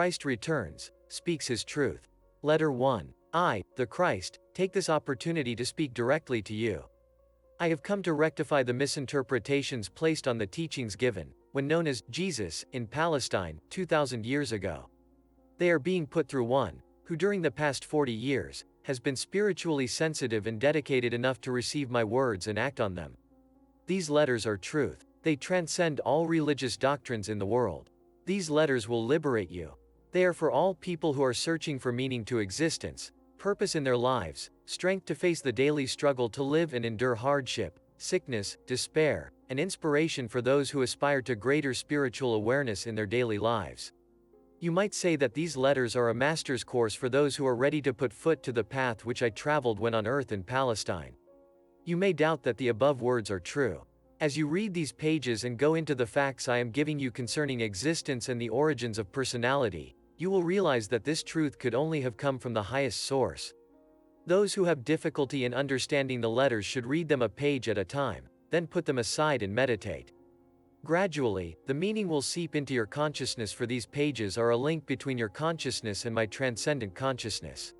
Christ returns, speaks his truth. Letter 1. I, the Christ, take this opportunity to speak directly to you. I have come to rectify the misinterpretations placed on the teachings given, when known as Jesus, in Palestine, 2,000 years ago. They are being put through one, who during the past 40 years, has been spiritually sensitive and dedicated enough to receive my words and act on them. These letters are truth. They transcend all religious doctrines in the world. These letters will liberate you. They are for all people who are searching for meaning to existence, purpose in their lives, strength to face the daily struggle to live and endure hardship, sickness, despair, and inspiration for those who aspire to greater spiritual awareness in their daily lives. You might say that these letters are a master's course for those who are ready to put foot to the path which I traveled when on earth in Palestine. You may doubt that the above words are true. As you read these pages and go into the facts I am giving you concerning existence and the origins of personality, you will realize that this truth could only have come from the highest source. Those who have difficulty in understanding the letters should read them a page at a time, then put them aside and meditate. Gradually, the meaning will seep into your consciousness, for these pages are a link between your consciousness and my transcendent consciousness.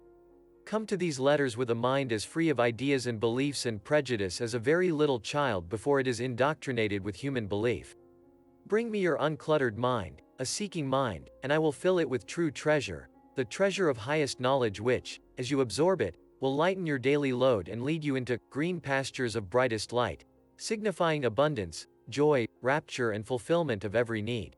Come to these letters with a mind as free of ideas and beliefs and prejudice as a very little child before it is indoctrinated with human belief. Bring me your uncluttered mind, a seeking mind, and I will fill it with true treasure, the treasure of highest knowledge which, as you absorb it, will lighten your daily load and lead you into green pastures of brightest light, signifying abundance, joy, rapture and fulfillment of every need.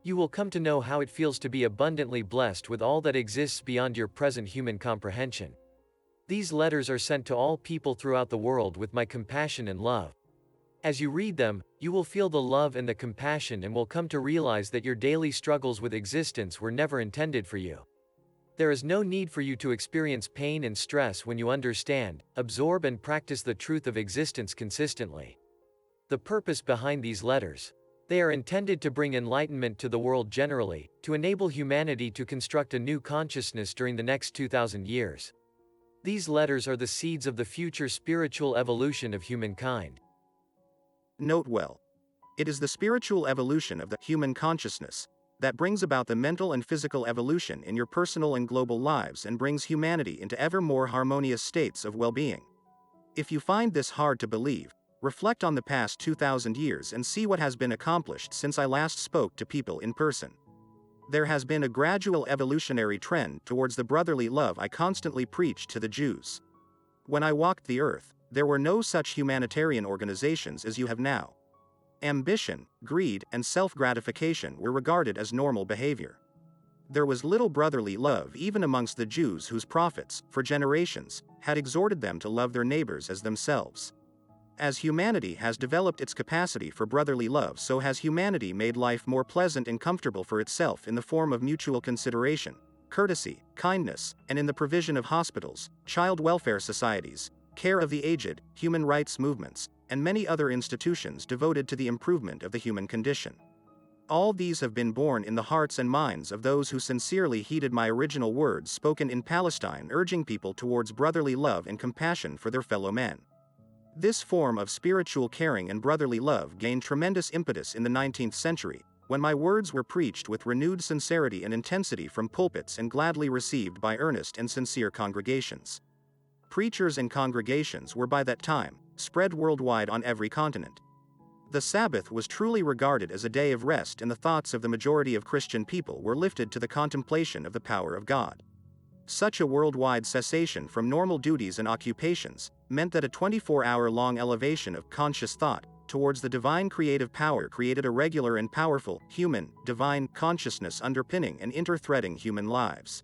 You will come to know how it feels to be abundantly blessed with all that exists beyond your present human comprehension. These letters are sent to all people throughout the world with my compassion and love. As you read them, you will feel the love and the compassion and will come to realize that your daily struggles with existence were never intended for you. There is no need for you to experience pain and stress when you understand, absorb and practice the truth of existence consistently. The purpose behind these letters. They are intended to bring enlightenment to the world generally, to enable humanity to construct a new consciousness during the next 2,000 years. These letters are the seeds of the future spiritual evolution of humankind. Note well. It is the spiritual evolution of the human consciousness that brings about the mental and physical evolution in your personal and global lives and brings humanity into ever more harmonious states of well-being. If you find this hard to believe, reflect on the past 2,000 years and see what has been accomplished since I last spoke to people in person. There has been a gradual evolutionary trend towards the brotherly love I constantly preached to the Jews. When I walked the earth, there were no such humanitarian organizations as you have now. Ambition, greed, and self-gratification were regarded as normal behavior. There was little brotherly love even amongst the Jews whose prophets, for generations, had exhorted them to love their neighbors as themselves. As humanity has developed its capacity for brotherly love, so has humanity made life more pleasant and comfortable for itself in the form of mutual consideration, courtesy, kindness, and in the provision of hospitals, child welfare societies, care of the aged, human rights movements, and many other institutions devoted to the improvement of the human condition. All these have been born in the hearts and minds of those who sincerely heeded my original words spoken in Palestine, urging people towards brotherly love and compassion for their fellow men. This form of spiritual caring and brotherly love gained tremendous impetus in the 19th century, when my words were preached with renewed sincerity and intensity from pulpits and gladly received by earnest and sincere congregations. Preachers and congregations were by that time spread worldwide on every continent. The Sabbath was truly regarded as a day of rest, and the thoughts of the majority of Christian people were lifted to the contemplation of the power of God. Such a worldwide cessation from normal duties and occupations meant that a 24-hour-long elevation of conscious thought towards the divine creative power created a regular and powerful, human, divine consciousness underpinning and interthreading human lives.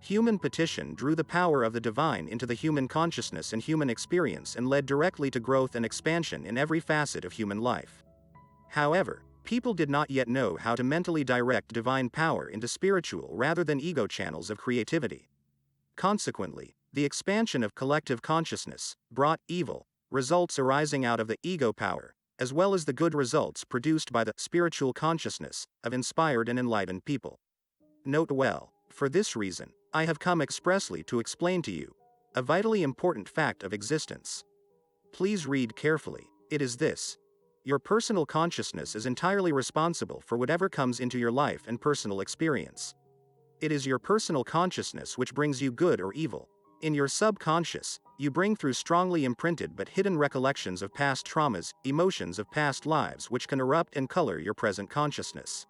Human petition drew the power of the divine into the human consciousness and human experience and led directly to growth and expansion in every facet of human life. However, people did not yet know how to mentally direct divine power into spiritual rather than ego channels of creativity. Consequently, the expansion of collective consciousness brought evil results arising out of the ego power, as well as the good results produced by the spiritual consciousness of inspired and enlightened people. Note well, for this reason, I have come expressly to explain to you a vitally important fact of existence. Please read carefully. It is this: your personal consciousness is entirely responsible for whatever comes into your life and personal experience. It is your personal consciousness which brings you good or evil. In your subconscious, you bring through strongly imprinted but hidden recollections of past traumas, emotions of past lives which can erupt and color your present consciousness.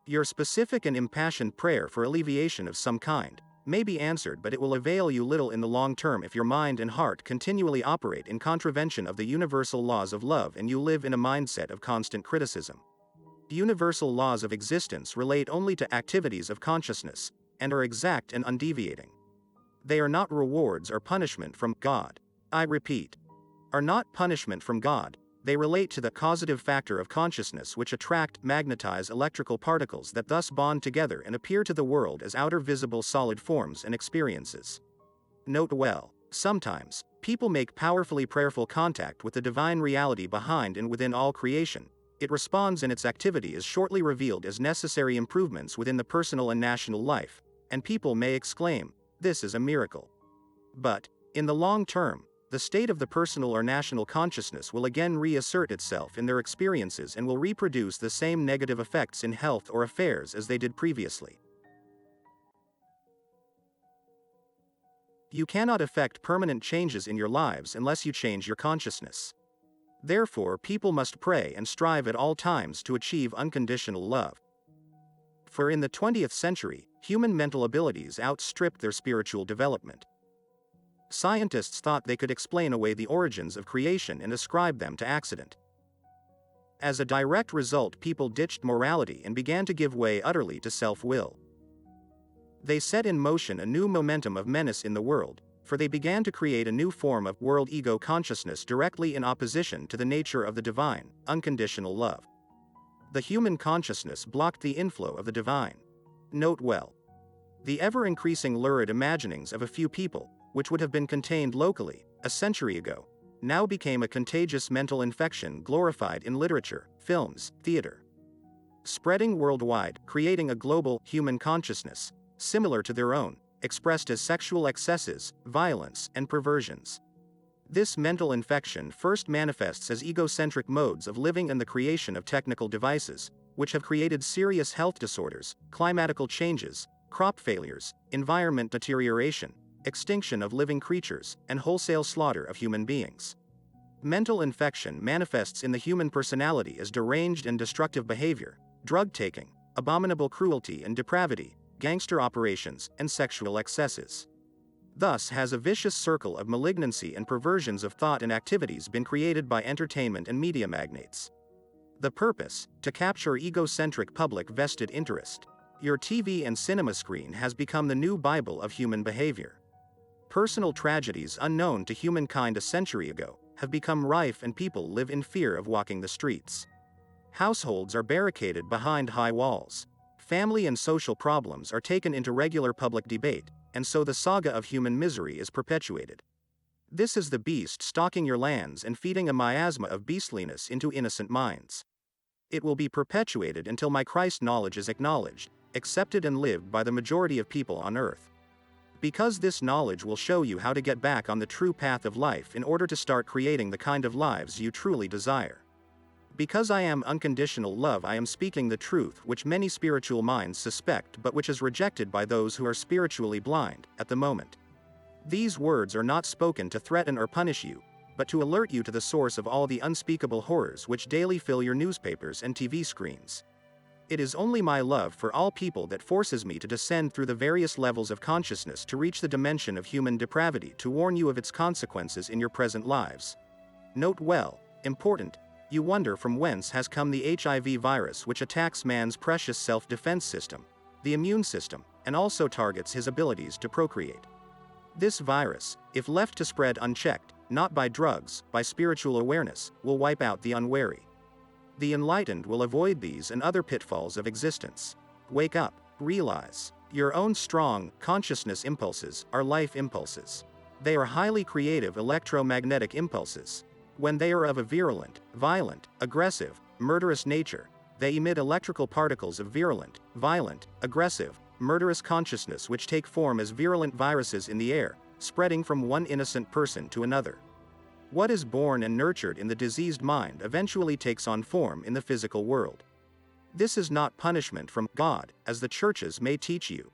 Your specific and impassioned prayer for alleviation of some kind may be answered, but it will avail you little in the long term if your mind and heart continually operate in contravention of the universal laws of love and you live in a mindset of constant criticism. Universal laws of existence relate only to activities of consciousness, and are exact and undeviating. They are not rewards or punishment from God. I repeat, are not punishment from God. They relate to the causative factor of consciousness which attract, magnetize electrical particles that thus bond together and appear to the world as outer visible solid forms and experiences. Note well, sometimes, people make powerfully prayerful contact with the divine reality behind and within all creation. It responds and its activity is shortly revealed as necessary improvements within the personal and national life, and people may exclaim, "This is a miracle." But, in the long term, the state of the personal or national consciousness will again reassert itself in their experiences and will reproduce the same negative effects in health or affairs as they did previously. You cannot effect permanent changes in your lives unless you change your consciousness. Therefore, people must pray and strive at all times to achieve unconditional love. For in the 20th century, human mental abilities outstripped their spiritual development. Scientists thought they could explain away the origins of creation and ascribe them to accident. As a direct result, people ditched morality and began to give way utterly to self-will. They set in motion a new momentum of menace in the world, for they began to create a new form of world ego consciousness directly in opposition to the nature of the divine, unconditional love. The human consciousness blocked the inflow of the divine. Note well. The ever-increasing lurid imaginings of a few people, which would have been contained locally, a century ago, now became a contagious mental infection glorified in literature, films, theater. Spreading worldwide, creating a global, human consciousness, similar to their own, expressed as sexual excesses, violence, and perversions. This mental infection first manifests as egocentric modes of living and the creation of technical devices, which have created serious health disorders, climatical changes, crop failures, environment deterioration, extinction of living creatures, and wholesale slaughter of human beings. Mental infection manifests in the human personality as deranged and destructive behavior, drug taking, abominable cruelty and depravity, gangster operations, and sexual excesses. Thus has a vicious circle of malignancy and perversions of thought and activities been created by entertainment and media magnates. The purpose, to capture egocentric public vested interest. Your TV and cinema screen has become the new Bible of human behavior. Personal tragedies unknown to humankind a century ago have become rife and people live in fear of walking the streets. Households are barricaded behind high walls. Family and social problems are taken into regular public debate, and so the saga of human misery is perpetuated. This is the beast stalking your lands and feeding a miasma of beastliness into innocent minds. It will be perpetuated until my Christ knowledge is acknowledged, accepted and lived by the majority of people on earth. Because this knowledge will show you how to get back on the true path of life in order to start creating the kind of lives you truly desire. Because I am unconditional love, I am speaking the truth which many spiritual minds suspect but which is rejected by those who are spiritually blind at the moment. These words are not spoken to threaten or punish you, but to alert you to the source of all the unspeakable horrors which daily fill your newspapers and TV screens. It is only my love for all people that forces me to descend through the various levels of consciousness to reach the dimension of human depravity to warn you of its consequences in your present lives. Note well, important. You wonder from whence has come the HIV virus which attacks man's precious self-defense system, the immune system, and also targets his abilities to procreate. This virus, if left to spread unchecked, not by drugs, by spiritual awareness, will wipe out the unwary. The enlightened will avoid these and other pitfalls of existence. Wake up, realize, your own strong, consciousness impulses are life impulses. They are highly creative electromagnetic impulses. When they are of a virulent, violent, aggressive, murderous nature, they emit electrical particles of virulent, violent, aggressive, murderous consciousness which take form as virulent viruses in the air, spreading from one innocent person to another. What is born and nurtured in the diseased mind eventually takes on form in the physical world. This is not punishment from God, as the churches may teach you.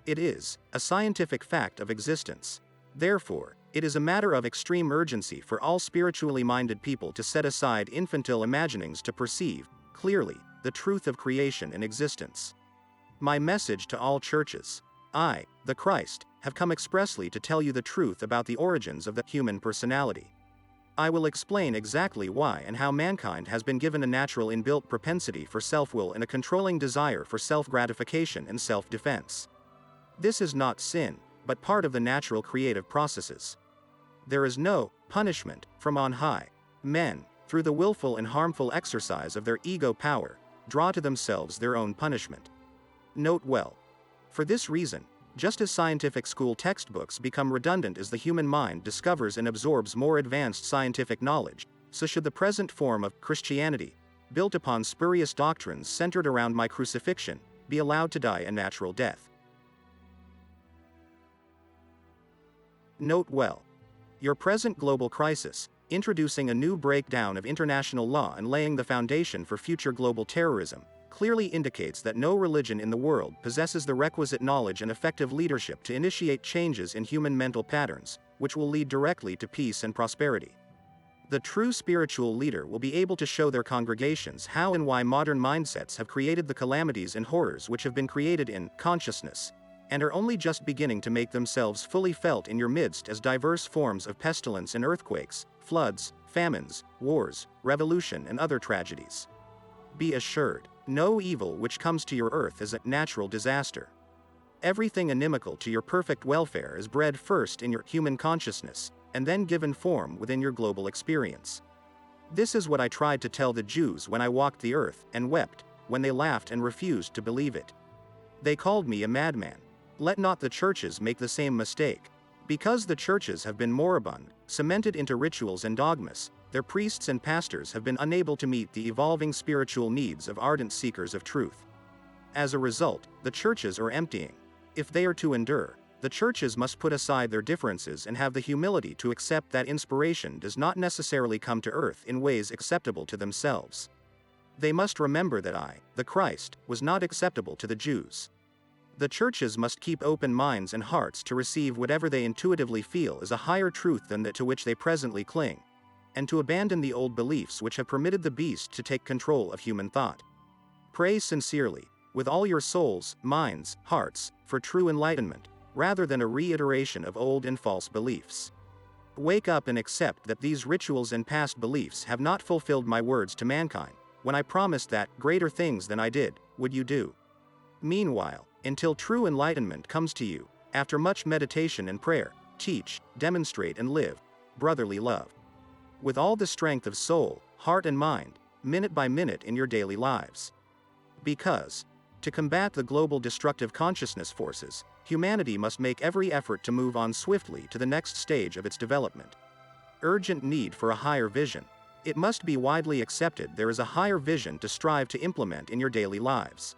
It is a scientific fact of existence. Therefore, it is a matter of extreme urgency for all spiritually minded people to set aside infantile imaginings to perceive, clearly, the truth of creation and existence. My message to all churches: I, the Christ, have come expressly to tell you the truth about the origins of the human personality. I will explain exactly why and how mankind has been given a natural inbuilt propensity for self-will and a controlling desire for self-gratification and self-defense. This is not sin, but part of the natural creative processes. There is no punishment from on high. Men, through the willful and harmful exercise of their ego power, draw to themselves their own punishment. Note well. For this reason, just as scientific school textbooks become redundant as the human mind discovers and absorbs more advanced scientific knowledge, so should the present form of Christianity, built upon spurious doctrines centered around my crucifixion, be allowed to die a natural death. Note well. Your present global crisis, introducing a new breakdown of international law and laying the foundation for future global terrorism, clearly indicates that no religion in the world possesses the requisite knowledge and effective leadership to initiate changes in human mental patterns, which will lead directly to peace and prosperity. The true spiritual leader will be able to show their congregations how and why modern mindsets have created the calamities and horrors which have been created in consciousness, and are only just beginning to make themselves fully felt in your midst as diverse forms of pestilence and earthquakes, floods, famines, wars, revolution, and other tragedies. Be assured, no evil which comes to your earth is a natural disaster. Everything inimical to your perfect welfare is bred first in your human consciousness, and then given form within your global experience. This is what I tried to tell the Jews when I walked the earth, and wept when they laughed and refused to believe it. They called me a madman. Let not the churches make the same mistake. Because the churches have been moribund, cemented into rituals and dogmas, their priests and pastors have been unable to meet the evolving spiritual needs of ardent seekers of truth. As a result, the churches are emptying. If they are to endure, the churches must put aside their differences and have the humility to accept that inspiration does not necessarily come to earth in ways acceptable to themselves. They must remember that I, the Christ, was not acceptable to the Jews. The churches must keep open minds and hearts to receive whatever they intuitively feel is a higher truth than that to which they presently cling, and to abandon the old beliefs which have permitted the beast to take control of human thought. Pray sincerely, with all your souls, minds, hearts, for true enlightenment, rather than a reiteration of old and false beliefs. Wake up and accept that these rituals and past beliefs have not fulfilled my words to mankind, when I promised that greater things than I did would you do. Meanwhile, until true enlightenment comes to you, after much meditation and prayer, teach, demonstrate and live brotherly love with all the strength of soul, heart and mind, minute by minute in your daily lives. Because, to combat the global destructive consciousness forces, humanity must make every effort to move on swiftly to the next stage of its development. Urgent need for a higher vision. It must be widely accepted there is a higher vision to strive to implement in your daily lives.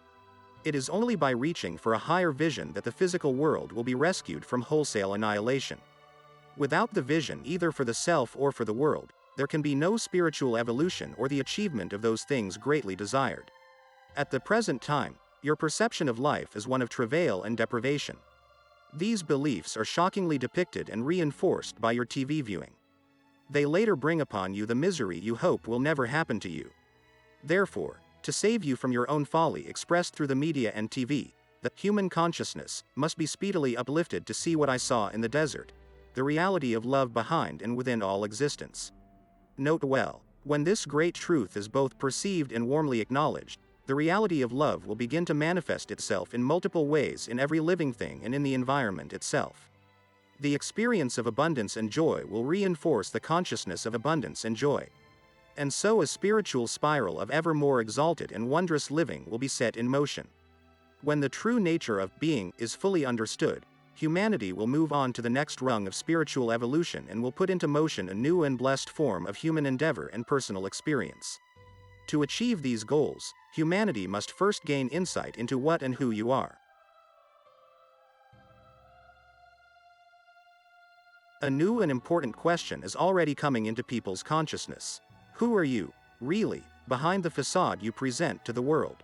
It is only by reaching for a higher vision that the physical world will be rescued from wholesale annihilation. Without the vision either for the self or for the world, there can be no spiritual evolution or the achievement of those things greatly desired. At the present time, your perception of life is one of travail and deprivation. These beliefs are shockingly depicted and reinforced by your TV viewing. They later bring upon you the misery you hope will never happen to you. Therefore, to save you from your own folly expressed through the media and TV, the human consciousness must be speedily uplifted to see what I saw in the desert, the reality of love behind and within all existence. Note well, when this great truth is both perceived and warmly acknowledged, the reality of love will begin to manifest itself in multiple ways in every living thing and in the environment itself. The experience of abundance and joy will reinforce the consciousness of abundance and joy. And so a spiritual spiral of ever more exalted and wondrous living will be set in motion. When the true nature of being is fully understood, humanity will move on to the next rung of spiritual evolution and will put into motion a new and blessed form of human endeavor and personal experience. To achieve these goals, humanity must first gain insight into what and who you are. A new and important question is already coming into people's consciousness. Who are you, really, behind the facade you present to the world?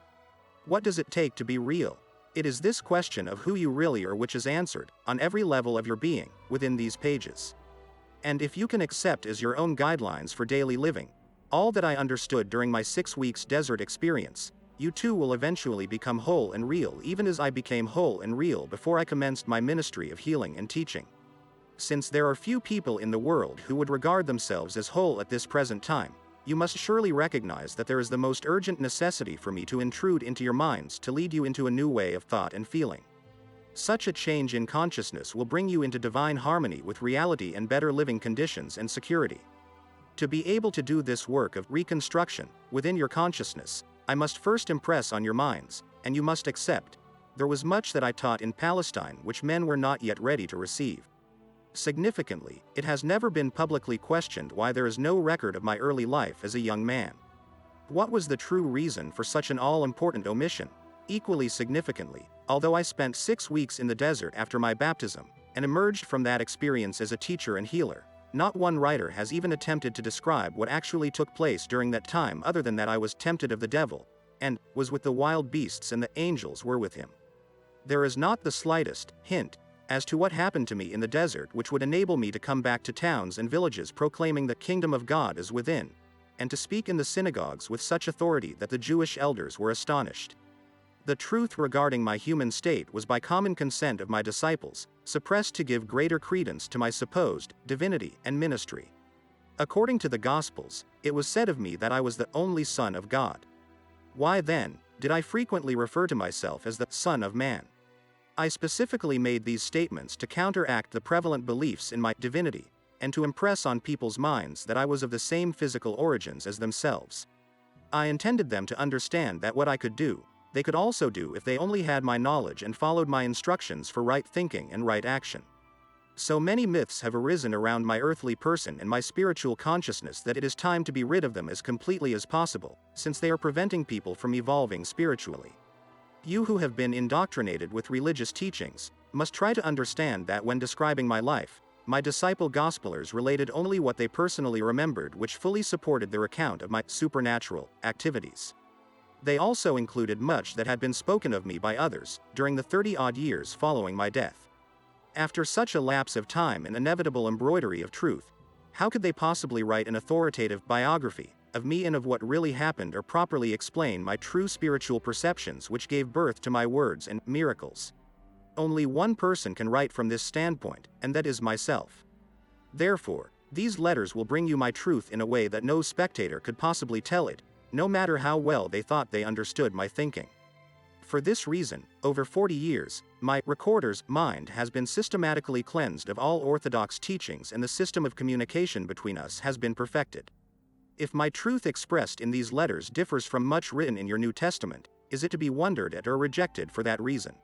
What does it take to be real? It is this question of who you really are which is answered, on every level of your being, within these pages. And if you can accept as your own guidelines for daily living all that I understood during my 6 weeks desert experience, you too will eventually become whole and real, even as I became whole and real before I commenced my ministry of healing and teaching. Since there are few people in the world who would regard themselves as whole at this present time, you must surely recognize that there is the most urgent necessity for me to intrude into your minds to lead you into a new way of thought and feeling. Such a change in consciousness will bring you into divine harmony with reality and better living conditions and security. To be able to do this work of reconstruction within your consciousness, I must first impress on your minds, and you must accept, there was much that I taught in Palestine which men were not yet ready to receive. Significantly, it has never been publicly questioned why there is no record of my early life as a young man. What was the true reason for such an all-important omission? Equally significantly, although I spent 6 weeks in the desert after my baptism, and emerged from that experience as a teacher and healer, not one writer has even attempted to describe what actually took place during that time other than that I was tempted of the devil, and was with the wild beasts and the angels were with him. There is not the slightest hint as to what happened to me in the desert which would enable me to come back to towns and villages proclaiming the kingdom of God is within, and to speak in the synagogues with such authority that the Jewish elders were astonished. The truth regarding my human state was by common consent of my disciples, suppressed to give greater credence to my supposed divinity and ministry. According to the Gospels, it was said of me that I was the only Son of God. Why then did I frequently refer to myself as the Son of Man? I specifically made these statements to counteract the prevalent beliefs in my divinity, and to impress on people's minds that I was of the same physical origins as themselves. I intended them to understand that what I could do, they could also do if they only had my knowledge and followed my instructions for right thinking and right action. So many myths have arisen around my earthly person and my spiritual consciousness that it is time to be rid of them as completely as possible, since they are preventing people from evolving spiritually. You who have been indoctrinated with religious teachings must try to understand that when describing my life, my disciple gospelers related only what they personally remembered, which fully supported their account of my supernatural activities. They also included much that had been spoken of me by others during the 30-odd years following my death. After such a lapse of time and inevitable embroidery of truth, how could they possibly write an authoritative biography of me and of what really happened or properly explain my true spiritual perceptions which gave birth to my words and miracles? Only one person can write from this standpoint, and that is myself. Therefore, these letters will bring you my truth in a way that no spectator could possibly tell it, no matter how well they thought they understood my thinking. For this reason, over 40 years, my recorder's mind has been systematically cleansed of all orthodox teachings and the system of communication between us has been perfected. If my truth expressed in these letters differs from much written in your New Testament, is it to be wondered at or rejected for that reason?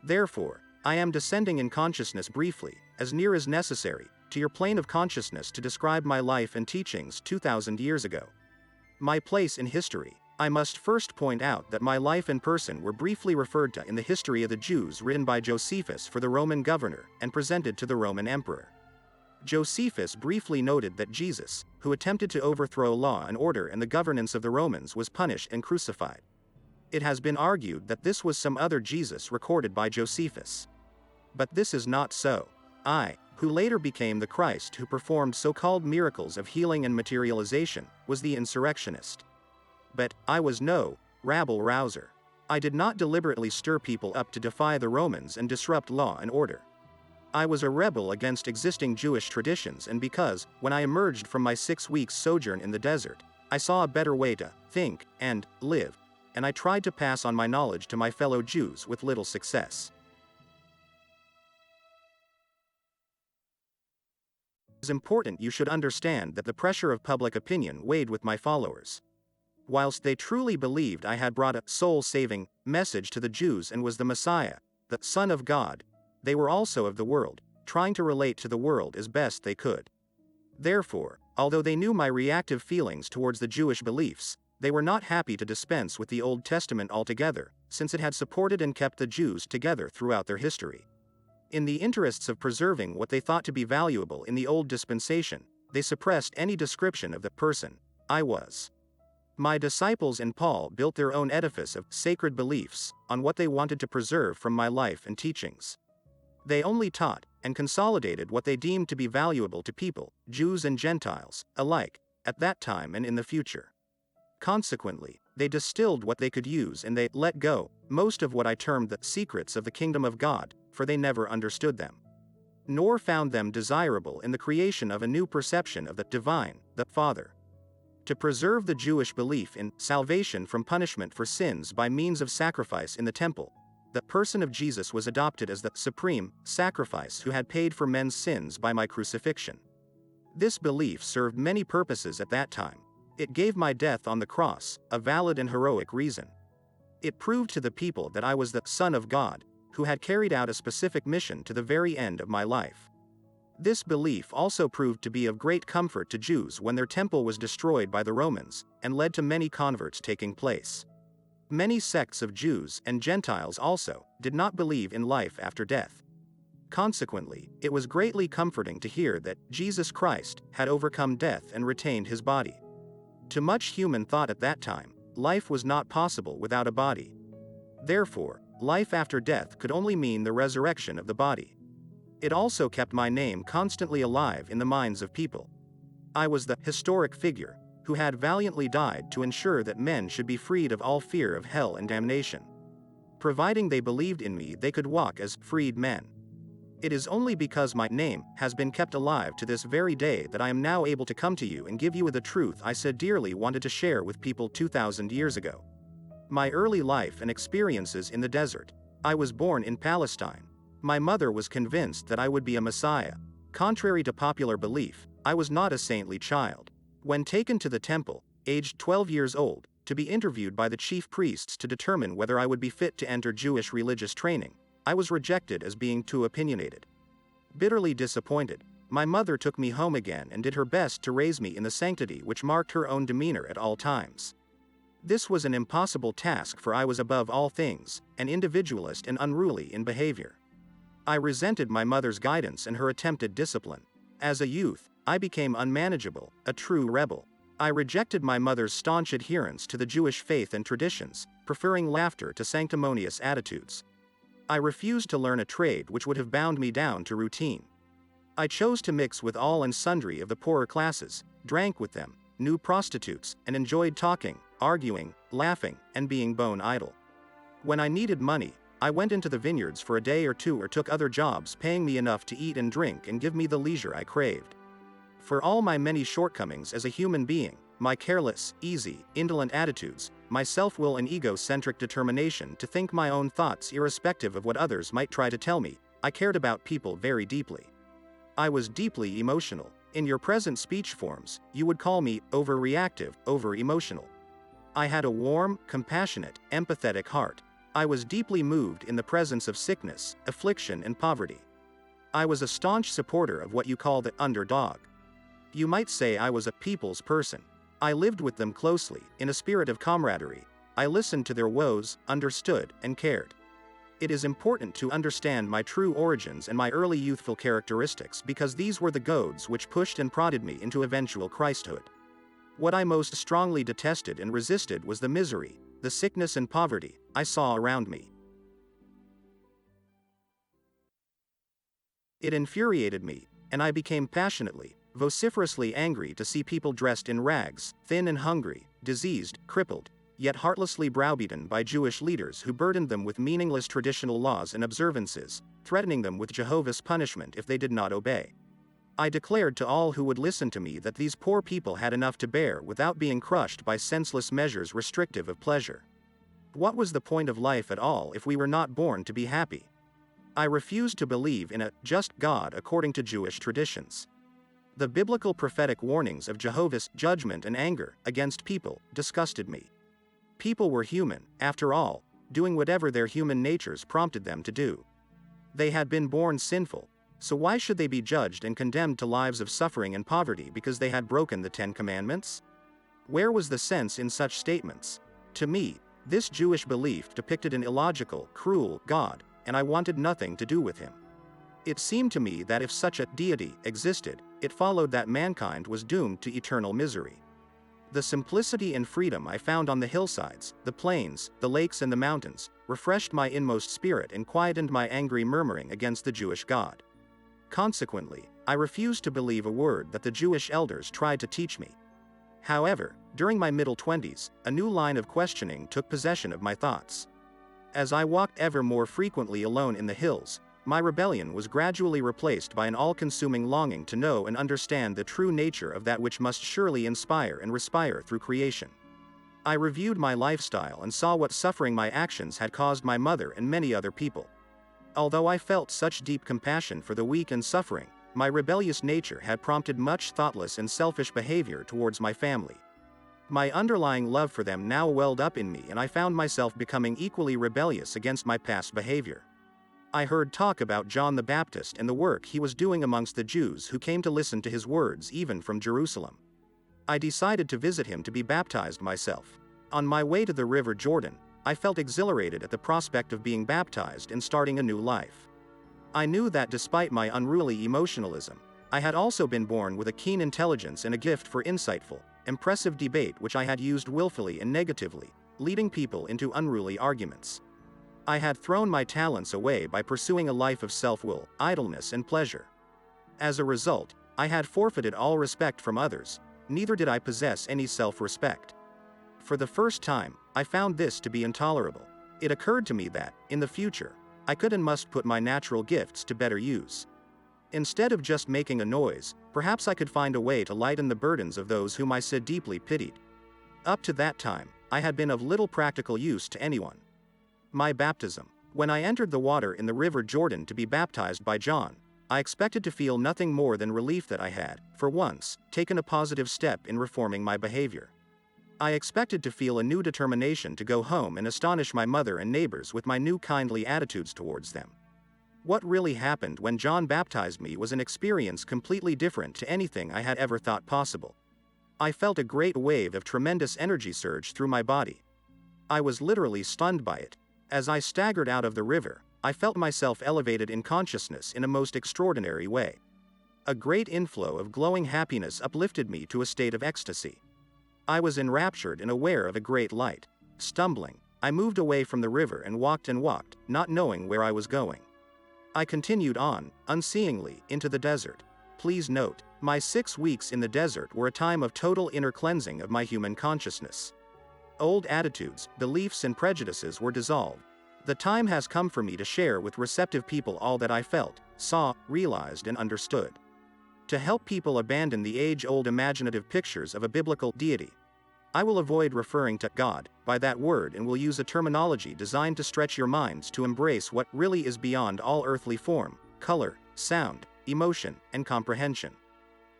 Therefore, I am descending in consciousness briefly, as near as necessary, to your plane of consciousness to describe my life and teachings 2,000 years ago. My place in history. I must first point out that my life and person were briefly referred to in the History of the Jews written by Josephus for the Roman governor and presented to the Roman emperor. Josephus briefly noted that Jesus, who attempted to overthrow law and order and the governance of the Romans, was punished and crucified. It has been argued that this was some other Jesus recorded by Josephus. But this is not so. I, who later became the Christ who performed so-called miracles of healing and materialization, was the insurrectionist. But I was no rabble-rouser. I did not deliberately stir people up to defy the Romans and disrupt law and order. I was a rebel against existing Jewish traditions, and because, when I emerged from my 6 weeks sojourn in the desert, I saw a better way to think and live, and I tried to pass on my knowledge to my fellow Jews with little success. It is important you should understand that the pressure of public opinion weighed with my followers. Whilst they truly believed I had brought a soul-saving message to the Jews and was the Messiah, the Son of God, they were also of the world, trying to relate to the world as best they could. Therefore, although they knew my reactive feelings towards the Jewish beliefs, they were not happy to dispense with the Old Testament altogether, since it had supported and kept the Jews together throughout their history. In the interests of preserving what they thought to be valuable in the old dispensation, they suppressed any description of the person I was. My disciples and Paul built their own edifice of sacred beliefs on what they wanted to preserve from my life and teachings. They only taught and consolidated what they deemed to be valuable to people, Jews and Gentiles, alike, at that time and in the future. Consequently, they distilled what they could use and they let go most of what I termed the secrets of the kingdom of God, for they never understood them, nor found them desirable in the creation of a new perception of the divine, the Father. To preserve the Jewish belief in salvation from punishment for sins by means of sacrifice in the temple, the person of Jesus was adopted as the supreme sacrifice who had paid for men's sins by my crucifixion. This belief served many purposes at that time. It gave my death on the cross a valid and heroic reason. It proved to the people that I was the Son of God, who had carried out a specific mission to the very end of my life. This belief also proved to be of great comfort to Jews when their temple was destroyed by the Romans, and led to many converts taking place. Many sects of Jews and Gentiles also did not believe in life after death. Consequently, it was greatly comforting to hear that Jesus Christ had overcome death and retained his body. To much human thought at that time, life was not possible without a body. Therefore, life after death could only mean the resurrection of the body. It also kept my name constantly alive in the minds of people. I was the historic figure who had valiantly died to ensure that men should be freed of all fear of hell and damnation. Providing they believed in me, they could walk as freed men. It is only because my name has been kept alive to this very day that I am now able to come to you and give you the truth I so dearly wanted to share with people 2,000 years ago. My early life and experiences in the desert. I was born in Palestine. My mother was convinced that I would be a Messiah. Contrary to popular belief, I was not a saintly child. When taken to the temple, aged 12 years old, to be interviewed by the chief priests to determine whether I would be fit to enter Jewish religious training, I was rejected as being too opinionated. Bitterly disappointed, my mother took me home again and did her best to raise me in the sanctity which marked her own demeanor at all times. This was an impossible task, for I was above all things an individualist and unruly in behavior. I resented my mother's guidance and her attempted discipline. As a youth, I became unmanageable, a true rebel. I rejected my mother's staunch adherence to the Jewish faith and traditions, preferring laughter to sanctimonious attitudes. I refused to learn a trade which would have bound me down to routine. I chose to mix with all and sundry of the poorer classes, drank with them, knew prostitutes, and enjoyed talking, arguing, laughing, and being bone idle. When I needed money, I went into the vineyards for a day or two or took other jobs paying me enough to eat and drink and give me the leisure I craved. For all my many shortcomings as a human being, my careless, easy, indolent attitudes, my self-will and egocentric determination to think my own thoughts irrespective of what others might try to tell me, I cared about people very deeply. I was deeply emotional. In your present speech forms, you would call me overreactive, over-emotional. I had a warm, compassionate, empathetic heart. I was deeply moved in the presence of sickness, affliction, and poverty. I was a staunch supporter of what you call the underdog. You might say I was a people's person. I lived with them closely, in a spirit of camaraderie. I listened to their woes, understood, and cared. It is important to understand my true origins and my early youthful characteristics, because these were the goads which pushed and prodded me into eventual Christhood. What I most strongly detested and resisted was the misery, the sickness and poverty I saw around me. It infuriated me, and I became passionately, vociferously angry to see people dressed in rags, thin and hungry, diseased, crippled, yet heartlessly browbeaten by Jewish leaders who burdened them with meaningless traditional laws and observances, threatening them with Jehovah's punishment if they did not obey. I declared to all who would listen to me that these poor people had enough to bear without being crushed by senseless measures restrictive of pleasure. What was the point of life at all if we were not born to be happy? I refused to believe in a just God according to Jewish traditions. The biblical prophetic warnings of Jehovah's judgment and anger against people disgusted me. People were human, after all, doing whatever their human natures prompted them to do. They had been born sinful, so why should they be judged and condemned to lives of suffering and poverty because they had broken the 10 Commandments? Where was the sense in such statements? To me, this Jewish belief depicted an illogical, cruel God, and I wanted nothing to do with him. It seemed to me that if such a deity existed, it followed that mankind was doomed to eternal misery. The simplicity and freedom I found on the hillsides, the plains, the lakes and the mountains, refreshed my inmost spirit and quietened my angry murmuring against the Jewish God. Consequently, I refused to believe a word that the Jewish elders tried to teach me. However, during my middle 20s, a new line of questioning took possession of my thoughts. As I walked ever more frequently alone in the hills, my rebellion was gradually replaced by an all-consuming longing to know and understand the true nature of that which must surely inspire and respire through creation. I reviewed my lifestyle and saw what suffering my actions had caused my mother and many other people. Although I felt such deep compassion for the weak and suffering, my rebellious nature had prompted much thoughtless and selfish behavior towards my family. My underlying love for them now welled up in me, and I found myself becoming equally rebellious against my past behavior. I heard talk about John the Baptist and the work he was doing amongst the Jews who came to listen to his words even from Jerusalem. I decided to visit him to be baptized myself. On my way to the River Jordan, I felt exhilarated at the prospect of being baptized and starting a new life. I knew that despite my unruly emotionalism, I had also been born with a keen intelligence and a gift for insightful, impressive debate which I had used willfully and negatively, leading people into unruly arguments. I had thrown my talents away by pursuing a life of self-will, idleness and pleasure. As a result, I had forfeited all respect from others, neither did I possess any self-respect. For the first time, I found this to be intolerable. It occurred to me that, in the future, I could and must put my natural gifts to better use. Instead of just making a noise, perhaps I could find a way to lighten the burdens of those whom I so deeply pitied. Up to that time, I had been of little practical use to anyone. My baptism. When I entered the water in the River Jordan to be baptized by John, I expected to feel nothing more than relief that I had, for once, taken a positive step in reforming my behavior. I expected to feel a new determination to go home and astonish my mother and neighbors with my new kindly attitudes towards them. What really happened when John baptized me was an experience completely different to anything I had ever thought possible. I felt a great wave of tremendous energy surge through my body. I was literally stunned by it. As I staggered out of the river, I felt myself elevated in consciousness in a most extraordinary way. A great inflow of glowing happiness uplifted me to a state of ecstasy. I was enraptured and aware of a great light. Stumbling, I moved away from the river and walked, not knowing where I was going. I continued on, unseeingly, into the desert. Please note, my 6 weeks in the desert were a time of total inner cleansing of my human consciousness. Old attitudes, beliefs and prejudices were dissolved. The time has come for me to share with receptive people all that I felt, saw, realized and understood. To help people abandon the age-old imaginative pictures of a biblical deity, I will avoid referring to God by that word and will use a terminology designed to stretch your minds to embrace what really is beyond all earthly form, color, sound, emotion, and comprehension.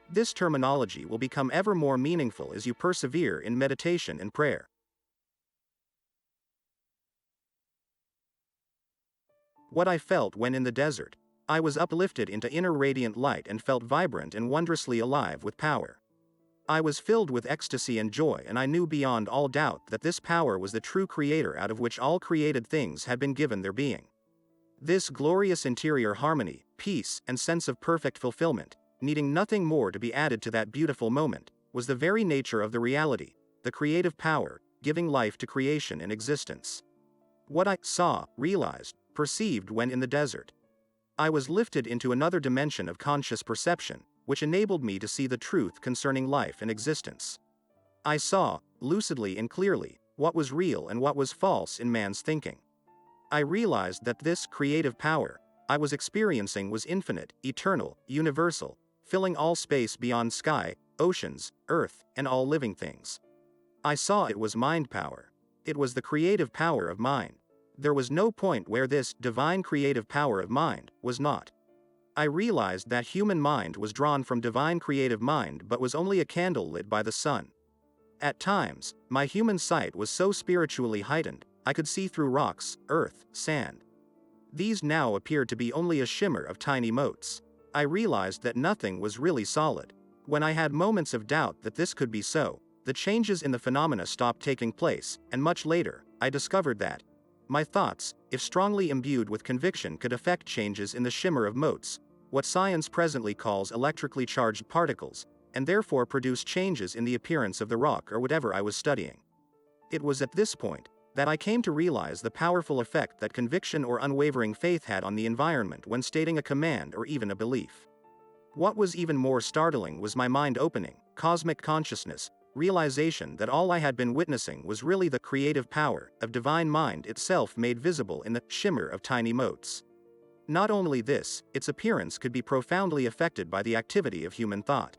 This terminology will become ever more meaningful as you persevere in meditation and prayer. What I felt when in the desert. I was uplifted into inner radiant light and felt vibrant and wondrously alive with power. I was filled with ecstasy and joy, and I knew beyond all doubt that this power was the true creator out of which all created things had been given their being. This glorious interior harmony, peace, and sense of perfect fulfillment, needing nothing more to be added to that beautiful moment, was the very nature of the reality, the creative power, giving life to creation and existence. What I saw, realized, perceived when in the desert. I was lifted into another dimension of conscious perception, which enabled me to see the truth concerning life and existence. I saw, lucidly and clearly, what was real and what was false in man's thinking. I realized that this creative power I was experiencing was infinite, eternal, universal, filling all space beyond sky, oceans, earth, and all living things. I saw it was mind power. It was the creative power of mind. There was no point where this divine creative power of mind was not. I realized that human mind was drawn from divine creative mind but was only a candle lit by the sun. At times, my human sight was so spiritually heightened, I could see through rocks, earth, sand. These now appeared to be only a shimmer of tiny motes. I realized that nothing was really solid. When I had moments of doubt that this could be so, the changes in the phenomena stopped taking place, and much later, I discovered that my thoughts, if strongly imbued with conviction, could affect changes in the shimmer of motes, what science presently calls electrically charged particles, and therefore produce changes in the appearance of the rock or whatever I was studying. It was at this point that I came to realize the powerful effect that conviction or unwavering faith had on the environment when stating a command or even a belief. What was even more startling was my mind-opening, cosmic consciousness, realization that all I had been witnessing was really the creative power of divine mind itself made visible in the shimmer of tiny motes. Not only this, its appearance could be profoundly affected by the activity of human thought.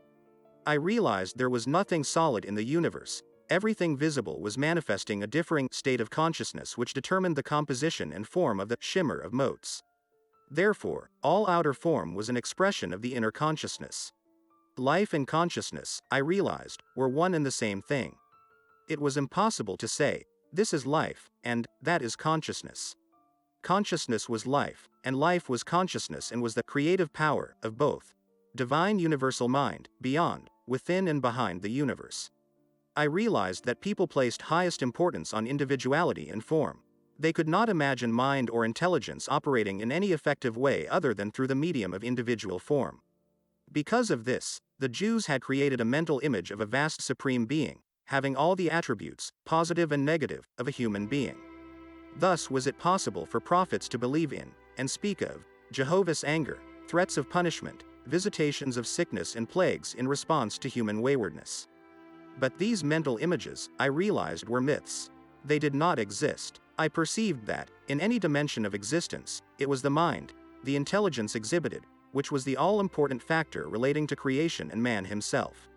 I realized there was nothing solid in the universe. Everything visible was manifesting a differing state of consciousness which determined the composition and form of the shimmer of motes. Therefore, all outer form was an expression of the inner consciousness. Life and consciousness, I realized, were one and the same thing. It was impossible to say, this is life, and that is consciousness. Consciousness was life, and life was consciousness and was the creative power of both. Divine universal mind, beyond, within and behind the universe. I realized that people placed highest importance on individuality and form. They could not imagine mind or intelligence operating in any effective way other than through the medium of individual form. Because of this, the Jews had created a mental image of a vast supreme being, having all the attributes, positive and negative, of a human being. Thus was it possible for prophets to believe in, and speak of, Jehovah's anger, threats of punishment, visitations of sickness and plagues in response to human waywardness. But these mental images, I realized, were myths. They did not exist. I perceived that, in any dimension of existence, it was the mind, the intelligence exhibited, which was the all-important factor relating to creation and man himself.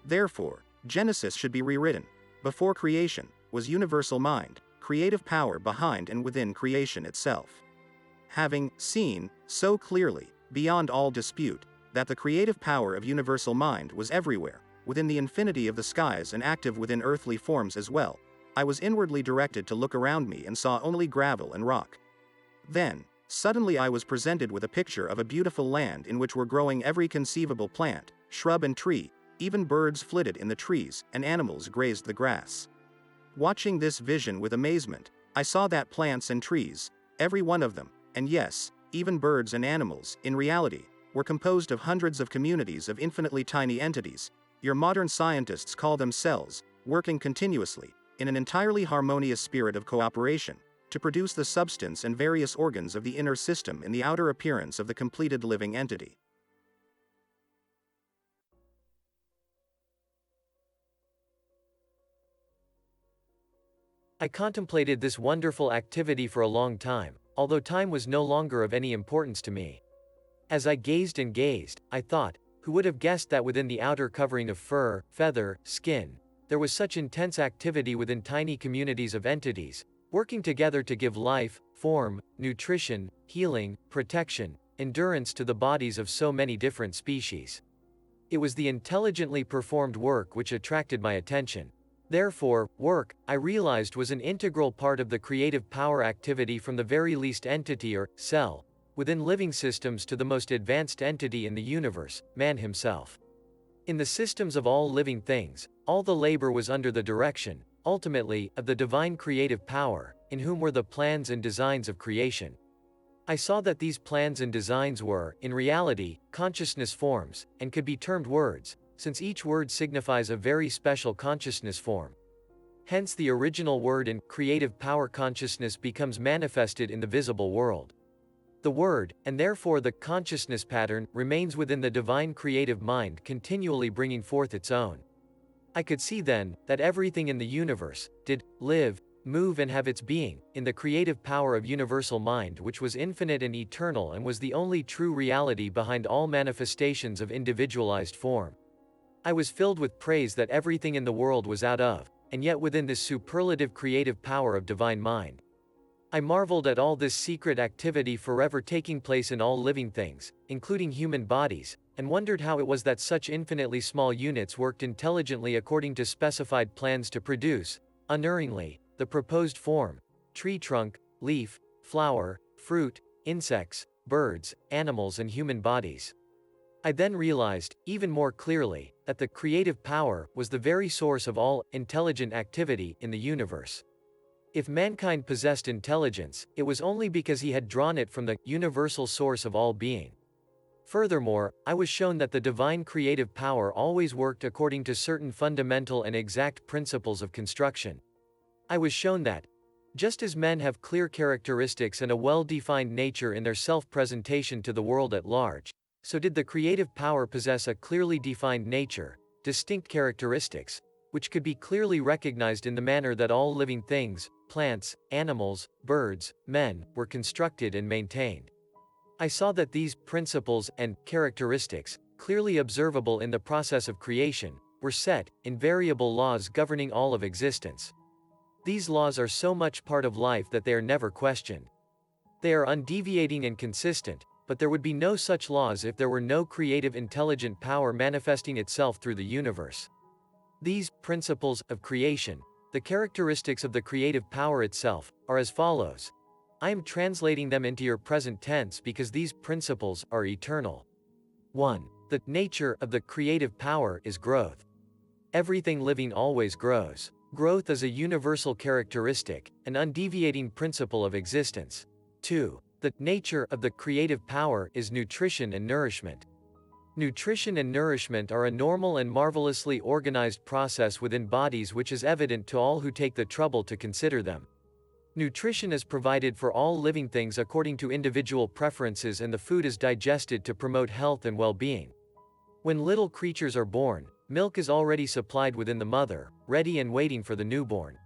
Therefore, Genesis should be rewritten. Before creation, was universal mind, creative power behind and within creation itself. Having seen, so clearly, beyond all dispute, that the creative power of universal mind was everywhere, within the infinity of the skies and active within earthly forms as well, I was inwardly directed to look around me and saw only gravel and rock. Then, suddenly I was presented with a picture of a beautiful land in which were growing every conceivable plant, shrub and tree, even birds flitted in the trees, and animals grazed the grass. Watching this vision with amazement, I saw that plants and trees, every one of them, and yes, even birds and animals, in reality, were composed of hundreds of communities of infinitely tiny entities, your modern scientists call them cells, working continuously, in an entirely harmonious spirit of cooperation, to produce the substance and various organs of the inner system in the outer appearance of the completed living entity. I contemplated this wonderful activity for a long time, although time was no longer of any importance to me. As I gazed and gazed, I thought, who would have guessed that within the outer covering of fur, feather, skin, there was such intense activity within tiny communities of entities, working together to give life, form, nutrition, healing, protection, endurance to the bodies of so many different species. It was the intelligently performed work which attracted my attention. Therefore, work, I realized, was an integral part of the creative power activity from the very least entity or cell within living systems to the most advanced entity in the universe, man himself. In the systems of all living things, all the labor was under the direction, ultimately, of the divine creative power, in whom were the plans and designs of creation. I saw that these plans and designs were, in reality, consciousness forms, and could be termed words, since each word signifies a very special consciousness form. Hence the original word in creative power consciousness becomes manifested in the visible world. The word, and therefore the consciousness pattern, remains within the divine creative mind, continually bringing forth its own. I could see then, that everything in the universe, did, live, move and have its being, in the creative power of universal mind, which was infinite and eternal and was the only true reality behind all manifestations of individualized form. I was filled with praise that everything in the world was out of, and yet within this superlative creative power of divine mind. I marveled at all this secret activity forever taking place in all living things, including human bodies, and wondered how it was that such infinitely small units worked intelligently according to specified plans to produce, unerringly, the proposed form, tree trunk, leaf, flower, fruit, insects, birds, animals and human bodies. I then realized, even more clearly, that the creative power was the very source of all intelligent activity in the universe. If mankind possessed intelligence, it was only because he had drawn it from the universal source of all being. Furthermore, I was shown that the divine creative power always worked according to certain fundamental and exact principles of construction. I was shown that, just as men have clear characteristics and a well-defined nature in their self-presentation to the world at large, so did the creative power possess a clearly defined nature, distinct characteristics, which could be clearly recognized in the manner that all living things, plants, animals, birds, men, were constructed and maintained. I saw that these principles and characteristics, clearly observable in the process of creation, were set, invariable laws governing all of existence. These laws are so much part of life that they are never questioned. They are undeviating and consistent, but there would be no such laws if there were no creative intelligent power manifesting itself through the universe. These principles of creation, the characteristics of the creative power itself, are as follows. I am translating them into your present tense because these principles are eternal. 1. The nature of the creative power is growth. Everything living always grows. Growth is a universal characteristic, an undeviating principle of existence. 2. The nature of the creative power is nutrition and nourishment. Nutrition and nourishment are a normal and marvelously organized process within bodies which is evident to all who take the trouble to consider them. Nutrition is provided for all living things according to individual preferences, and the food is digested to promote health and well-being. When little creatures are born, milk is already supplied within the mother, ready and waiting for the newborn.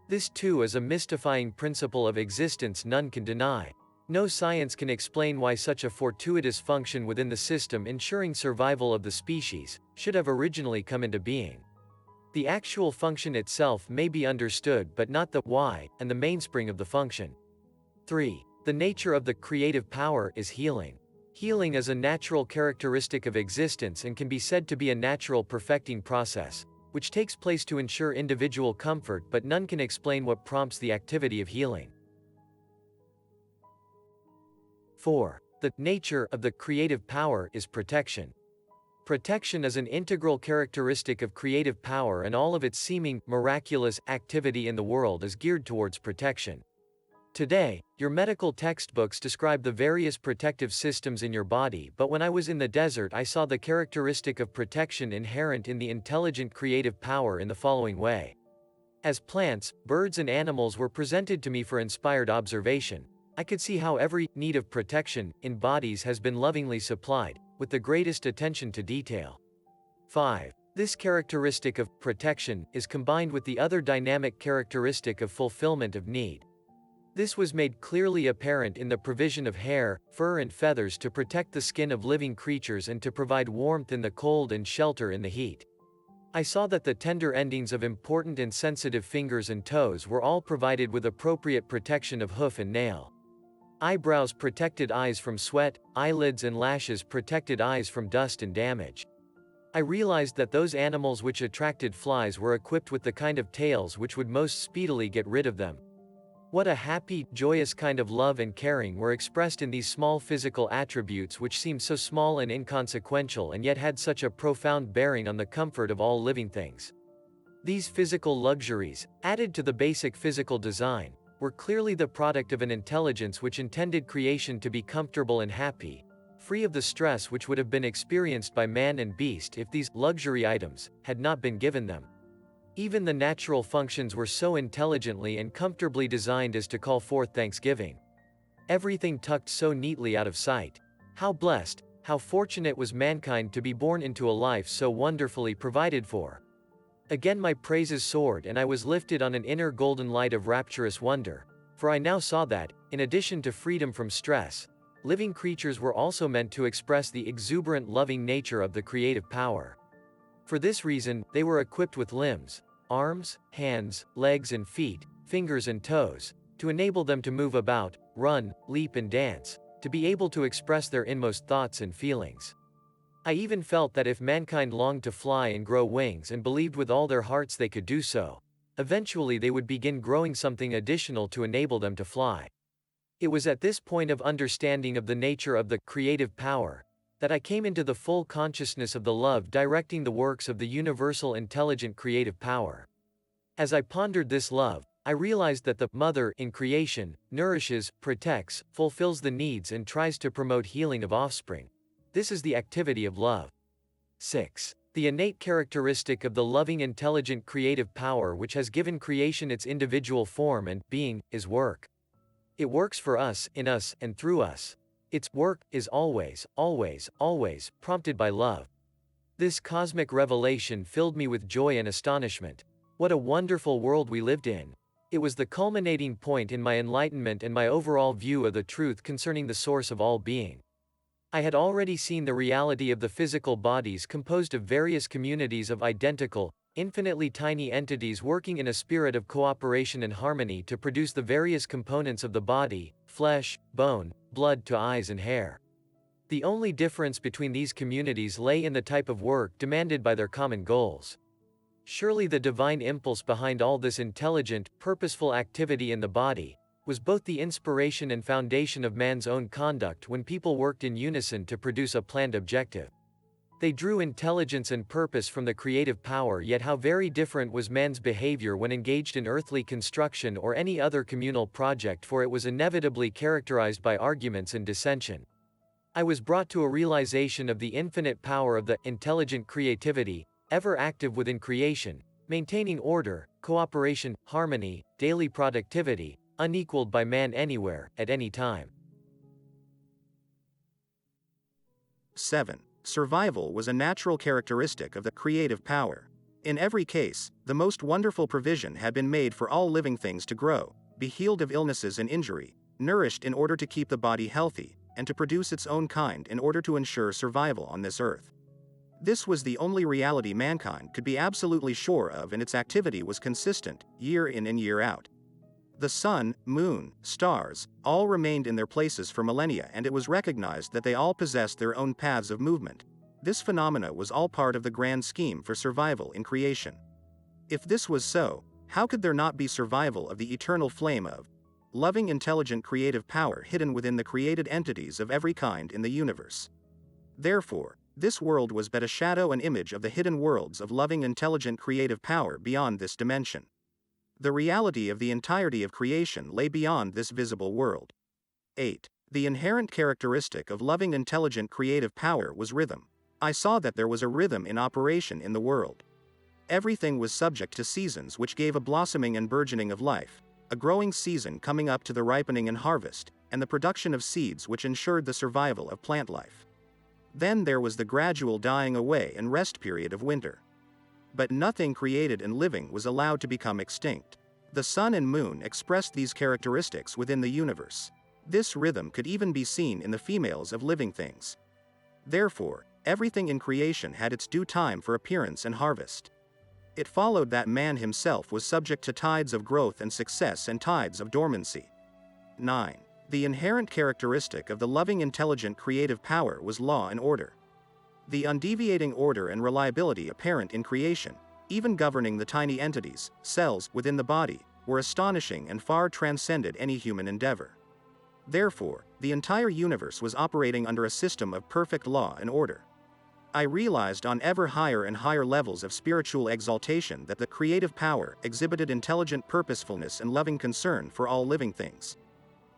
This too is a mystifying principle of existence none can deny. No science can explain why such a fortuitous function within the system ensuring survival of the species should have originally come into being. The actual function itself may be understood but not the why and the mainspring of the function. 3. The nature of the creative power is healing. Healing is a natural characteristic of existence and can be said to be a natural perfecting process, which takes place to ensure individual comfort, but none can explain what prompts the activity of healing. 4. The nature of the creative power is protection. Protection is an integral characteristic of creative power, and all of its seeming miraculous activity in the world is geared towards protection. Today, your medical textbooks describe the various protective systems in your body, but when I was in the desert, I saw the characteristic of protection inherent in the intelligent creative power in the following way. As plants, birds, and animals were presented to me for inspired observation, I could see how every need of protection in bodies has been lovingly supplied, with the greatest attention to detail. 5. This characteristic of protection is combined with the other dynamic characteristic of fulfillment of need. This was made clearly apparent in the provision of hair, fur, and feathers to protect the skin of living creatures and to provide warmth in the cold and shelter in the heat. I saw that the tender endings of important and sensitive fingers and toes were all provided with appropriate protection of hoof and nail. Eyebrows protected eyes from sweat, eyelids and lashes protected eyes from dust and damage. I realized that those animals which attracted flies were equipped with the kind of tails which would most speedily get rid of them. What a happy, joyous kind of love and caring were expressed in these small physical attributes which seemed so small and inconsequential and yet had such a profound bearing on the comfort of all living things. These physical luxuries, added to the basic physical design, were clearly the product of an intelligence which intended creation to be comfortable and happy, free of the stress which would have been experienced by man and beast if these luxury items had not been given them. Even the natural functions were so intelligently and comfortably designed as to call forth thanksgiving. Everything tucked so neatly out of sight. How blessed, how fortunate was mankind to be born into a life so wonderfully provided for. Again my praises soared, and I was lifted on an inner golden light of rapturous wonder, for I now saw that, in addition to freedom from stress, living creatures were also meant to express the exuberant loving nature of the creative power. For this reason, they were equipped with limbs, arms, hands, legs and feet, fingers and toes, to enable them to move about, run, leap and dance, to be able to express their inmost thoughts and feelings. I even felt that if mankind longed to fly and grow wings and believed with all their hearts they could do so, eventually they would begin growing something additional to enable them to fly. It was at this point of understanding of the nature of the creative power that I came into the full consciousness of the love directing the works of the universal intelligent creative power. As I pondered this love, I realized that the Mother in creation nourishes, protects, fulfills the needs and tries to promote healing of offspring. This is the activity of love. 6. The innate characteristic of the loving, intelligent, creative power which has given creation its individual form and being is work. It works for us, in us, and through us. Its work is always, always, always prompted by love. This cosmic revelation filled me with joy and astonishment. What a wonderful world we lived in! It was the culminating point in my enlightenment and my overall view of the truth concerning the source of all being. I had already seen the reality of the physical bodies composed of various communities of identical, infinitely tiny entities working in a spirit of cooperation and harmony to produce the various components of the body: flesh, bone, blood to eyes and hair. The only difference between these communities lay in the type of work demanded by their common goals. Surely the divine impulse behind all this intelligent, purposeful activity in the body was both the inspiration and foundation of man's own conduct when people worked in unison to produce a planned objective. They drew intelligence and purpose from the creative power, yet how very different was man's behavior when engaged in earthly construction or any other communal project, for it was inevitably characterized by arguments and dissension. I was brought to a realization of the infinite power of the intelligent creativity, ever active within creation, maintaining order, cooperation, harmony, daily productivity, unequaled by man anywhere, at any time. 7. Survival was a natural characteristic of the creative power. In every case, the most wonderful provision had been made for all living things to grow, be healed of illnesses and injury, nourished in order to keep the body healthy, and to produce its own kind in order to ensure survival on this earth. This was the only reality mankind could be absolutely sure of, and its activity was consistent, year in and year out. The sun, moon, stars, all remained in their places for millennia, and it was recognized that they all possessed their own paths of movement. This phenomena was all part of the grand scheme for survival in creation. If this was so, how could there not be survival of the eternal flame of loving, intelligent, creative power hidden within the created entities of every kind in the universe? Therefore, this world was but a shadow and image of the hidden worlds of loving, intelligent, creative power beyond this dimension. The reality of the entirety of creation lay beyond this visible world. 8. The inherent characteristic of loving, intelligent, creative power was rhythm. I saw that there was a rhythm in operation in the world. Everything was subject to seasons which gave a blossoming and burgeoning of life, a growing season coming up to the ripening and harvest, and the production of seeds which ensured the survival of plant life. Then there was the gradual dying away and rest period of winter. But nothing created and living was allowed to become extinct. The sun and moon expressed these characteristics within the universe. This rhythm could even be seen in the females of living things. Therefore, everything in creation had its due time for appearance and harvest. It followed that man himself was subject to tides of growth and success and tides of dormancy. 9. The inherent characteristic of the loving, intelligent, creative power was law and order. The undeviating order and reliability apparent in creation, even governing the tiny entities, cells, within the body, were astonishing and far transcended any human endeavor. Therefore, the entire universe was operating under a system of perfect law and order. I realized on ever higher and higher levels of spiritual exaltation that the creative power exhibited intelligent purposefulness and loving concern for all living things.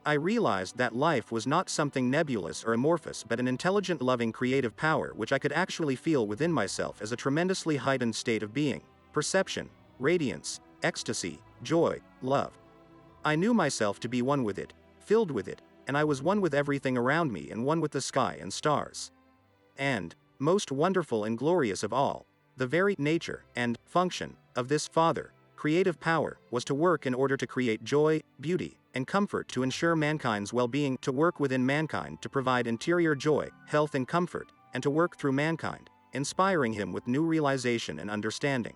I realized that life was not something nebulous or amorphous, but an intelligent, loving, creative power which I could actually feel within myself as a tremendously heightened state of being, perception, radiance, ecstasy, joy, love. I knew myself to be one with it, filled with it, and I was one with everything around me and one with the sky and stars. And, most wonderful and glorious of all, the very nature and function of this Father, creative power, was to work in order to create joy, beauty, and comfort, to ensure mankind's well-being, to work within mankind to provide interior joy, health and comfort, and to work through mankind, inspiring him with new realization and understanding.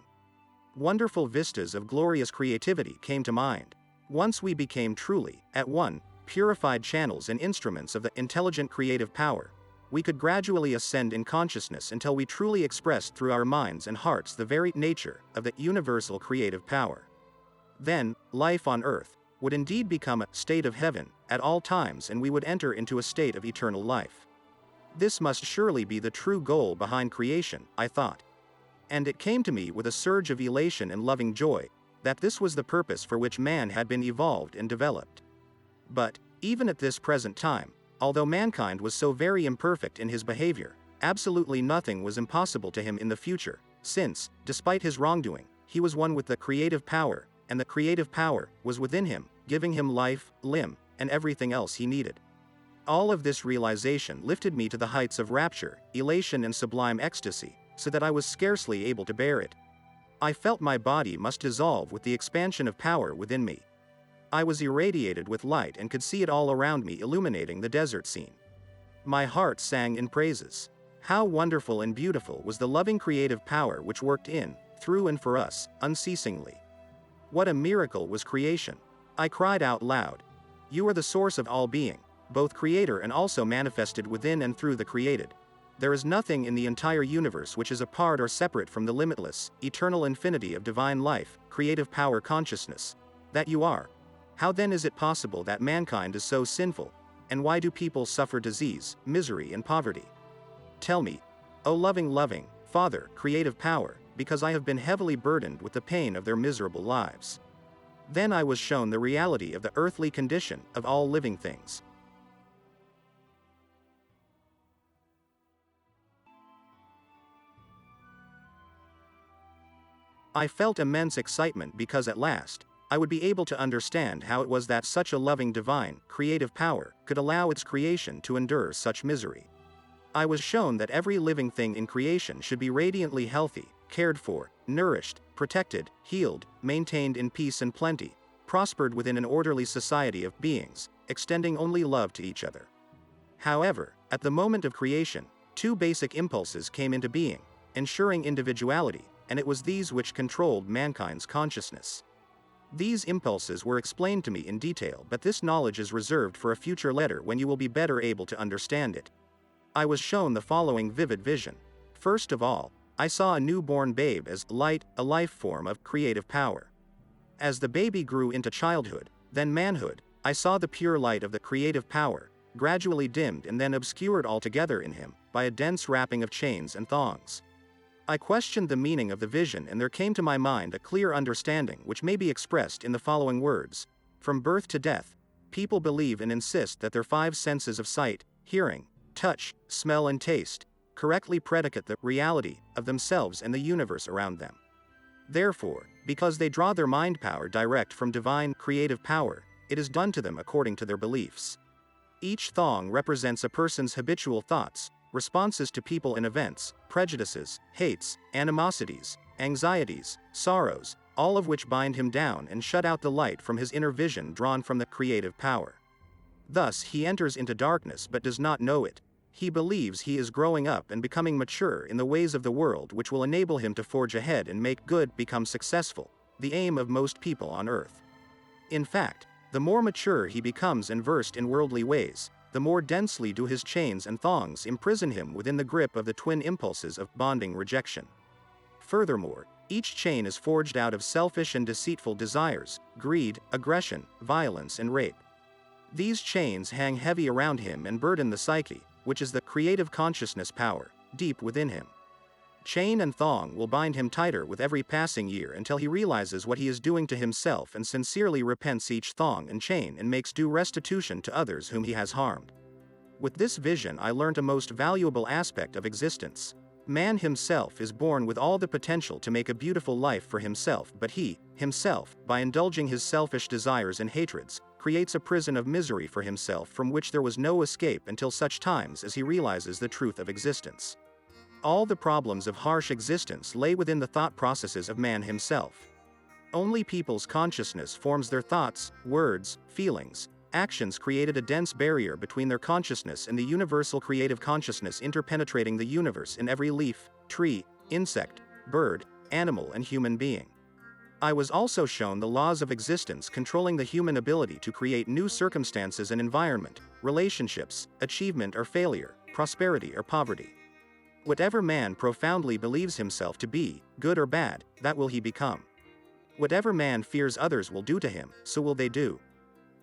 Wonderful vistas of glorious creativity came to mind. Once we became truly, at one, purified channels and instruments of the intelligent creative power, we could gradually ascend in consciousness until we truly expressed through our minds and hearts the very nature of the universal creative power. Then, life on earth would indeed become a state of heaven at all times, and we would enter into a state of eternal life. This must surely be the true goal behind creation, I thought. And it came to me with a surge of elation and loving joy that this was the purpose for which man had been evolved and developed. But, even at this present time, Although mankind was so very imperfect in his behavior, absolutely nothing was impossible to him in the future, since, despite his wrongdoing, he was one with the creative power, and the creative power was within him, giving him life, limb, and everything else he needed. All of this realization lifted me to the heights of rapture, elation and sublime ecstasy, so that I was scarcely able to bear it. I felt my body must dissolve with the expansion of power within me. I was irradiated with light and could see it all around me illuminating the desert scene. My heart sang in praises. How wonderful and beautiful was the loving creative power which worked in, through and for us, unceasingly. What a miracle was creation! I cried out loud. You are the source of all being, both creator and also manifested within and through the created. There is nothing in the entire universe which is apart or separate from the limitless, eternal infinity of divine life, creative power consciousness. That you are. How then is it possible that mankind is so sinful, and why do people suffer disease, misery and poverty? Tell me, O loving, Father, creative power, because I have been heavily burdened with the pain of their miserable lives. Then I was shown the reality of the earthly condition of all living things. I felt immense excitement because at last, I would be able to understand how it was that such a loving divine, creative power could allow its creation to endure such misery. I was shown that every living thing in creation should be radiantly healthy, cared for, nourished, protected, healed, maintained in peace and plenty, prospered within an orderly society of beings, extending only love to each other. However, at the moment of creation, two basic impulses came into being, ensuring individuality, and it was these which controlled mankind's consciousness. These impulses were explained to me in detail, but this knowledge is reserved for a future letter when you will be better able to understand it. I was shown the following vivid vision. First of all, I saw a newborn babe as light, a life form of creative power. As the baby grew into childhood, then manhood, I saw the pure light of the creative power, gradually dimmed and then obscured altogether in him, by a dense wrapping of chains and thongs. I questioned the meaning of the vision, and there came to my mind a clear understanding which may be expressed in the following words. From birth to death, people believe and insist that their five senses of sight, hearing, touch, smell and taste, correctly predicate the reality of themselves and the universe around them. Therefore, because they draw their mind power direct from divine, creative power, it is done to them according to their beliefs. Each thong represents a person's habitual thoughts, responses to people and events, prejudices, hates, animosities, anxieties, sorrows, all of which bind him down and shut out the light from his inner vision drawn from the creative power. Thus he enters into darkness but does not know it. He believes he is growing up and becoming mature in the ways of the world, which will enable him to forge ahead and make good become successful, the aim of most people on earth. In fact, the more mature he becomes and versed in worldly ways, the more densely do his chains and thongs imprison him within the grip of the twin impulses of bonding rejection. Furthermore, each chain is forged out of selfish and deceitful desires, greed, aggression, violence and rape. These chains hang heavy around him and burden the psyche, which is the creative consciousness power, deep within him. Chain and thong will bind him tighter with every passing year until he realizes what he is doing to himself and sincerely repents each thong and chain and makes due restitution to others whom he has harmed. With this vision I learnt a most valuable aspect of existence. Man himself is born with all the potential to make a beautiful life for himself, but he, himself, by indulging his selfish desires and hatreds, creates a prison of misery for himself from which there was no escape until such times as he realizes the truth of existence. All the problems of harsh existence lay within the thought processes of man himself. Only people's consciousness forms their thoughts, words, feelings, actions created a dense barrier between their consciousness and the universal creative consciousness interpenetrating the universe in every leaf, tree, insect, bird, animal and human being. I was also shown the laws of existence controlling the human ability to create new circumstances and environment, relationships, achievement or failure, prosperity or poverty. Whatever man profoundly believes himself to be, good or bad, that will he become. Whatever man fears others will do to him, so will they do.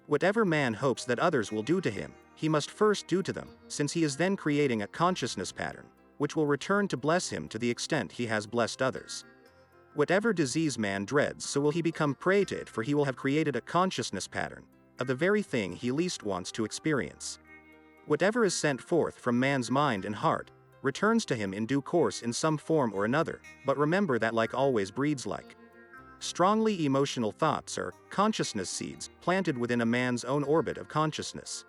Whatever man hopes that others will do to him, he must first do to them, since he is then creating a consciousness pattern, which will return to bless him to the extent he has blessed others. Whatever disease man dreads, so will he become prey to it, for he will have created a consciousness pattern of the very thing he least wants to experience. Whatever is sent forth from man's mind and heart, returns to him in due course in some form or another, but remember that like always breeds like. Strongly emotional thoughts are consciousness seeds planted within a man's own orbit of consciousness.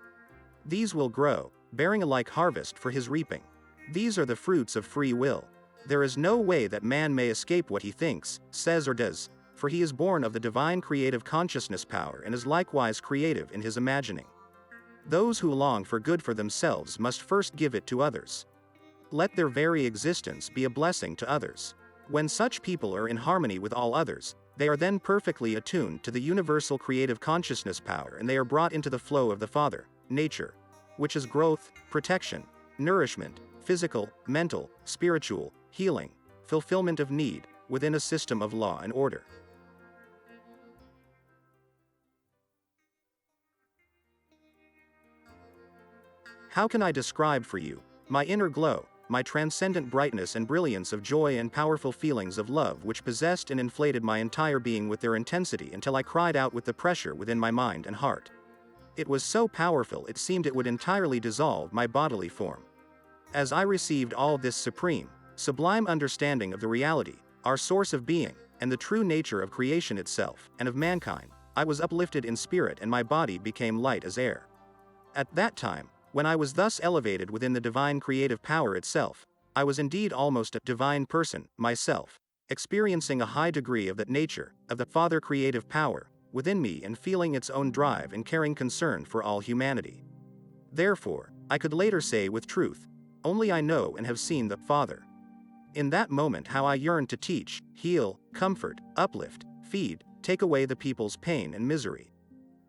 These will grow, bearing a like harvest for his reaping. These are the fruits of free will. There is no way that man may escape what he thinks, says or does, for he is born of the divine creative consciousness power and is likewise creative in his imagining. Those who long for good for themselves must first give it to others. Let their very existence be a blessing to others. When such people are in harmony with all others, they are then perfectly attuned to the universal creative consciousness power and they are brought into the flow of the Father, nature, which is growth, protection, nourishment, physical, mental, spiritual, healing, fulfillment of need, within a system of law and order. How can I describe for you my inner glow, my transcendent brightness and brilliance of joy and powerful feelings of love which possessed and inflated my entire being with their intensity until I cried out with the pressure within my mind and heart? It was so powerful it seemed it would entirely dissolve my bodily form. As I received all this supreme, sublime understanding of the reality, our source of being, and the true nature of creation itself, and of mankind, I was uplifted in spirit and my body became light as air. At that time, when I was thus elevated within the divine creative power itself, I was indeed almost a divine person, myself, experiencing a high degree of that nature, of the Father creative power, within me and feeling its own drive and caring concern for all humanity. Therefore, I could later say with truth, only I know and have seen the Father. In that moment how I yearned to teach, heal, comfort, uplift, feed, take away the people's pain and misery.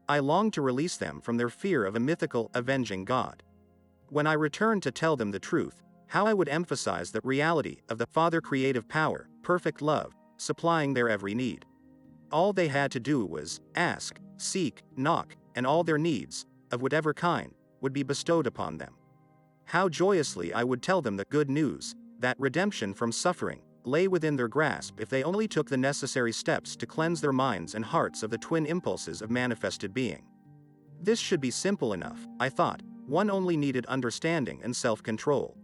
I longed to release them from their fear of a mythical, avenging God. When I returned to tell them the truth, how I would emphasize the reality of the Father creative power, perfect love, supplying their every need. All they had to do was ask, seek, knock, and all their needs, of whatever kind, would be bestowed upon them. How joyously I would tell them the good news, that redemption from suffering, lay within their grasp if they only took the necessary steps to cleanse their minds and hearts of the twin impulses of manifested being. This should be simple enough, I thought, one only needed understanding and self-control.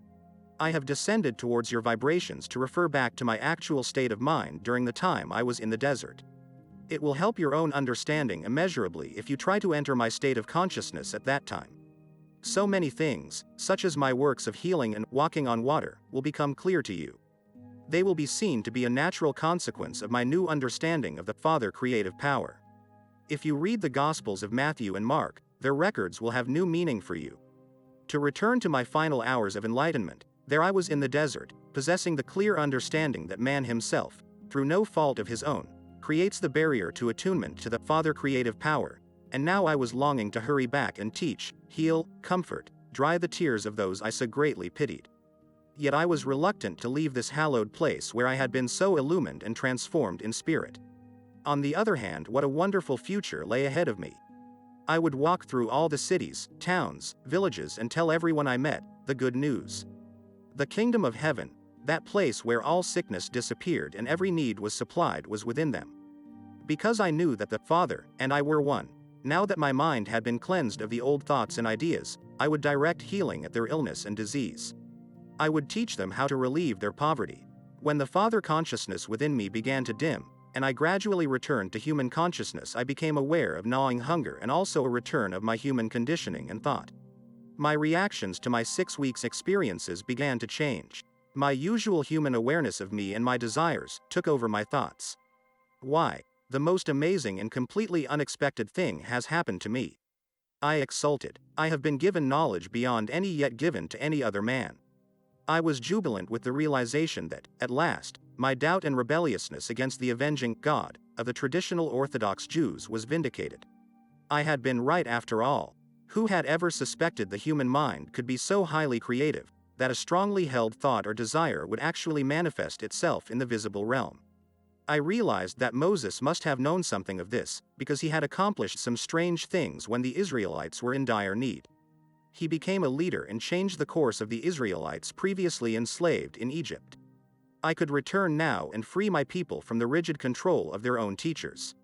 I have descended towards your vibrations to refer back to my actual state of mind during the time I was in the desert. It will help your own understanding immeasurably if you try to enter my state of consciousness at that time. So many things, such as my works of healing and walking on water, will become clear to you. They will be seen to be a natural consequence of my new understanding of the Father creative power. If you read the Gospels of Matthew and Mark, their records will have new meaning for you. To return to my final hours of enlightenment, there I was in the desert, possessing the clear understanding that man himself, through no fault of his own, creates the barrier to attunement to the Father creative power, and now I was longing to hurry back and teach, heal, comfort, dry the tears of those I so greatly pitied. Yet I was reluctant to leave this hallowed place where I had been so illumined and transformed in spirit. On the other hand, what a wonderful future lay ahead of me. I would walk through all the cities, towns, villages and tell everyone I met the good news. The kingdom of heaven, that place where all sickness disappeared and every need was supplied, was within them. Because I knew that the Father and I were one, now that my mind had been cleansed of the old thoughts and ideas, I would direct healing at their illness and disease. I would teach them how to relieve their poverty. When the Father consciousness within me began to dim, and I gradually returned to human consciousness, I became aware of gnawing hunger and also a return of my human conditioning and thought. My reactions to my 6 weeks' experiences began to change. My usual human awareness of me and my desires took over my thoughts. Why? The most amazing and completely unexpected thing has happened to me. I exulted. I have been given knowledge beyond any yet given to any other man. I was jubilant with the realization that, at last, my doubt and rebelliousness against the avenging God of the traditional Orthodox Jews was vindicated. I had been right after all. Who had ever suspected the human mind could be so highly creative that a strongly held thought or desire would actually manifest itself in the visible realm? I realized that Moses must have known something of this, because he had accomplished some strange things when the Israelites were in dire need. He became a leader and changed the course of the Israelites previously enslaved in Egypt. I could return now and free my people from the rigid control of their own teachers.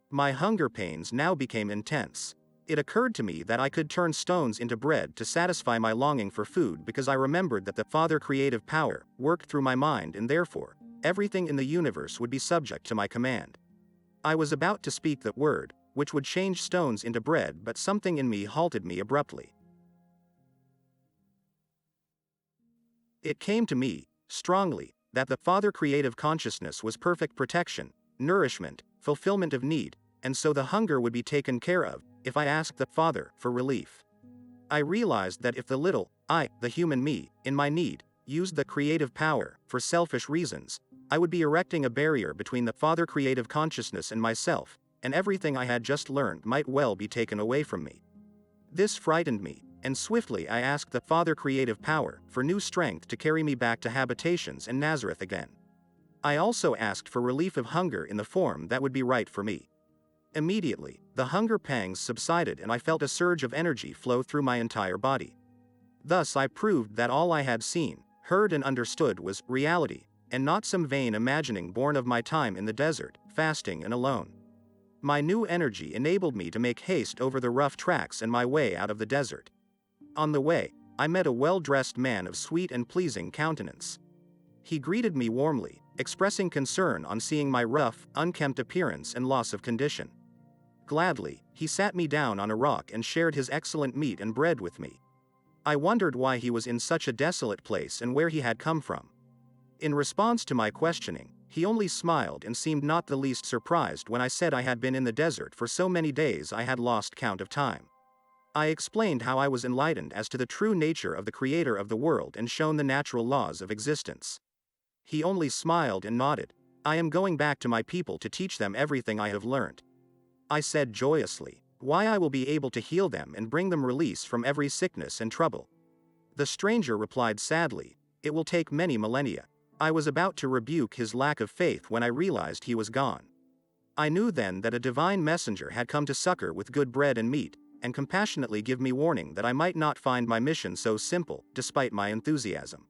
My hunger pains now became intense. It occurred to me that I could turn stones into bread to satisfy my longing for food because I remembered that the Father creative power worked through my mind and therefore, everything in the universe would be subject to my command. I was about to speak the word, which would change stones into bread, but something in me halted me abruptly. It came to me, strongly, that the Father creative consciousness was perfect protection, nourishment, fulfillment of need, and so the hunger would be taken care of if I asked the Father for relief. I realized that if the little I, the human me, in my need, used the creative power for selfish reasons, I would be erecting a barrier between the Father creative consciousness and myself, and everything I had just learned might well be taken away from me. This frightened me, and swiftly I asked the Father creative power for new strength to carry me back to habitations and Nazareth again. I also asked for relief of hunger in the form that would be right for me. Immediately, the hunger pangs subsided and I felt a surge of energy flow through my entire body. Thus I proved that all I had seen, heard and understood was reality, and not some vain imagining born of my time in the desert, fasting and alone. My new energy enabled me to make haste over the rough tracks and my way out of the desert. On the way, I met a well-dressed man of sweet and pleasing countenance. He greeted me warmly, expressing concern on seeing my rough, unkempt appearance and loss of condition. Gladly, he sat me down on a rock and shared his excellent meat and bread with me. I wondered why he was in such a desolate place and where he had come from. In response to my questioning, he only smiled and seemed not the least surprised when I said I had been in the desert for so many days I had lost count of time. I explained how I was enlightened as to the true nature of the Creator of the world and shown the natural laws of existence. He only smiled and nodded. I am going back to my people to teach them everything I have learned. I said joyously, why I will be able to heal them and bring them release from every sickness and trouble. The stranger replied sadly, it will take many millennia. I was about to rebuke his lack of faith when I realized he was gone. I knew then that a divine messenger had come to succor with good bread and meat, and compassionately give me warning that I might not find my mission so simple, despite my enthusiasm.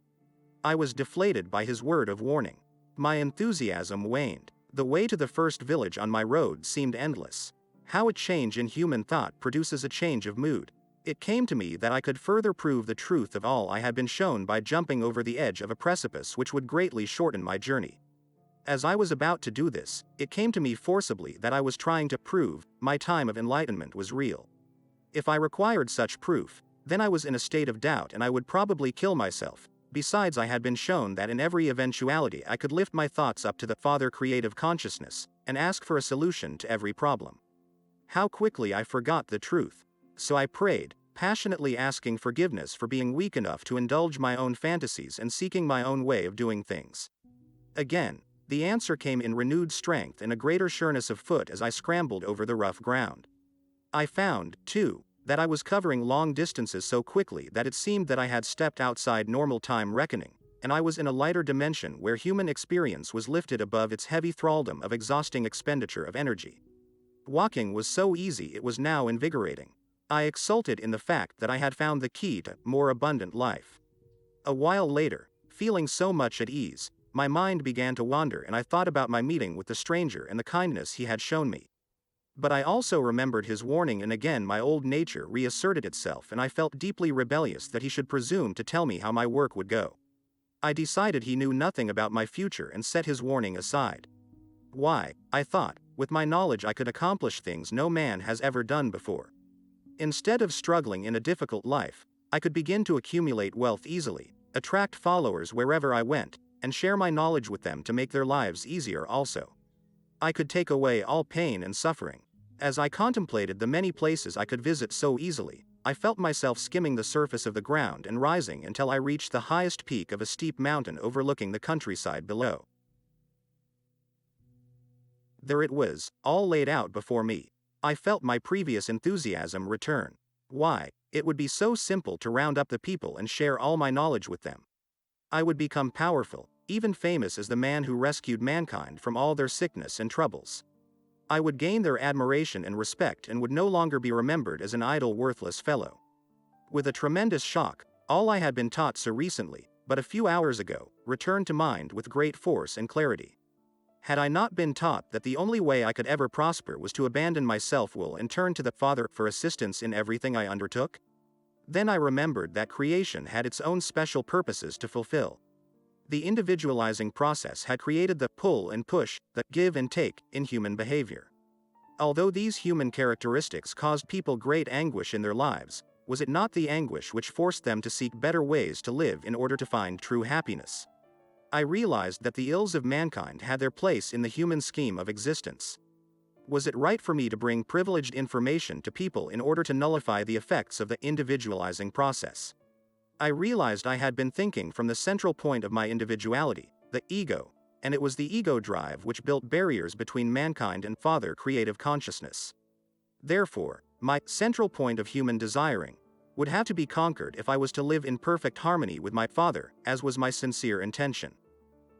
I was deflated by his word of warning. My enthusiasm waned. The way to the first village on my road seemed endless. How a change in human thought produces a change of mood. It came to me that I could further prove the truth of all I had been shown by jumping over the edge of a precipice which would greatly shorten my journey. As I was about to do this, it came to me forcibly that I was trying to prove my time of enlightenment was real. If I required such proof, then I was in a state of doubt and I would probably kill myself. Besides, I had been shown that in every eventuality I could lift my thoughts up to the Father creative consciousness and ask for a solution to every problem. How quickly I forgot the truth. So I prayed, passionately asking forgiveness for being weak enough to indulge my own fantasies and seeking my own way of doing things. Again, the answer came in renewed strength and a greater sureness of foot as I scrambled over the rough ground. I found, too, that I was covering long distances so quickly that it seemed that I had stepped outside normal time reckoning, and I was in a lighter dimension where human experience was lifted above its heavy thraldom of exhausting expenditure of energy. Walking was so easy it was now invigorating. I exulted in the fact that I had found the key to more abundant life. A while later, feeling so much at ease, my mind began to wander and I thought about my meeting with the stranger and the kindness he had shown me. But I also remembered his warning and again my old nature reasserted itself and I felt deeply rebellious that he should presume to tell me how my work would go. I decided he knew nothing about my future and set his warning aside. Why, I thought, with my knowledge I could accomplish things no man has ever done before. Instead of struggling in a difficult life, I could begin to accumulate wealth easily, attract followers wherever I went, and share my knowledge with them to make their lives easier also. I could take away all pain and suffering. As I contemplated the many places I could visit so easily, I felt myself skimming the surface of the ground and rising until I reached the highest peak of a steep mountain overlooking the countryside below. There it was, all laid out before me. I felt my previous enthusiasm return. Why, it would be so simple to round up the people and share all my knowledge with them. I would become powerful, even famous as the man who rescued mankind from all their sickness and troubles. I would gain their admiration and respect and would no longer be remembered as an idle, worthless fellow. With a tremendous shock, all I had been taught so recently, but a few hours ago, returned to mind with great force and clarity. Had I not been taught that the only way I could ever prosper was to abandon my self-will and turn to the Father for assistance in everything I undertook? Then I remembered that creation had its own special purposes to fulfill. The individualizing process had created the pull and push, the give and take, in human behavior. Although these human characteristics caused people great anguish in their lives, was it not the anguish which forced them to seek better ways to live in order to find true happiness? I realized that the ills of mankind had their place in the human scheme of existence. Was it right for me to bring privileged information to people in order to nullify the effects of the individualizing process? I realized I had been thinking from the central point of my individuality, the ego, and it was the ego drive which built barriers between mankind and Father creative consciousness. Therefore, my central point of human desiring would have to be conquered if I was to live in perfect harmony with my Father, as was my sincere intention.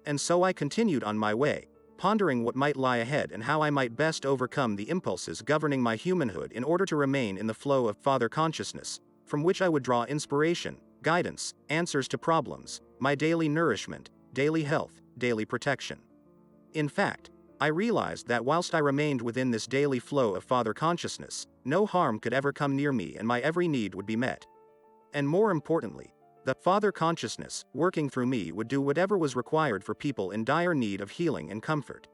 And so I continued on my way, pondering what might lie ahead and how I might best overcome the impulses governing my humanhood in order to remain in the flow of Father consciousness, from which I would draw inspiration, guidance, answers to problems, my daily nourishment, daily health, daily protection. In fact, I realized that whilst I remained within this daily flow of Father consciousness, no harm could ever come near me and my every need would be met. And more importantly, the Father consciousness, working through me, would do whatever was required for people in dire need of healing and comfort.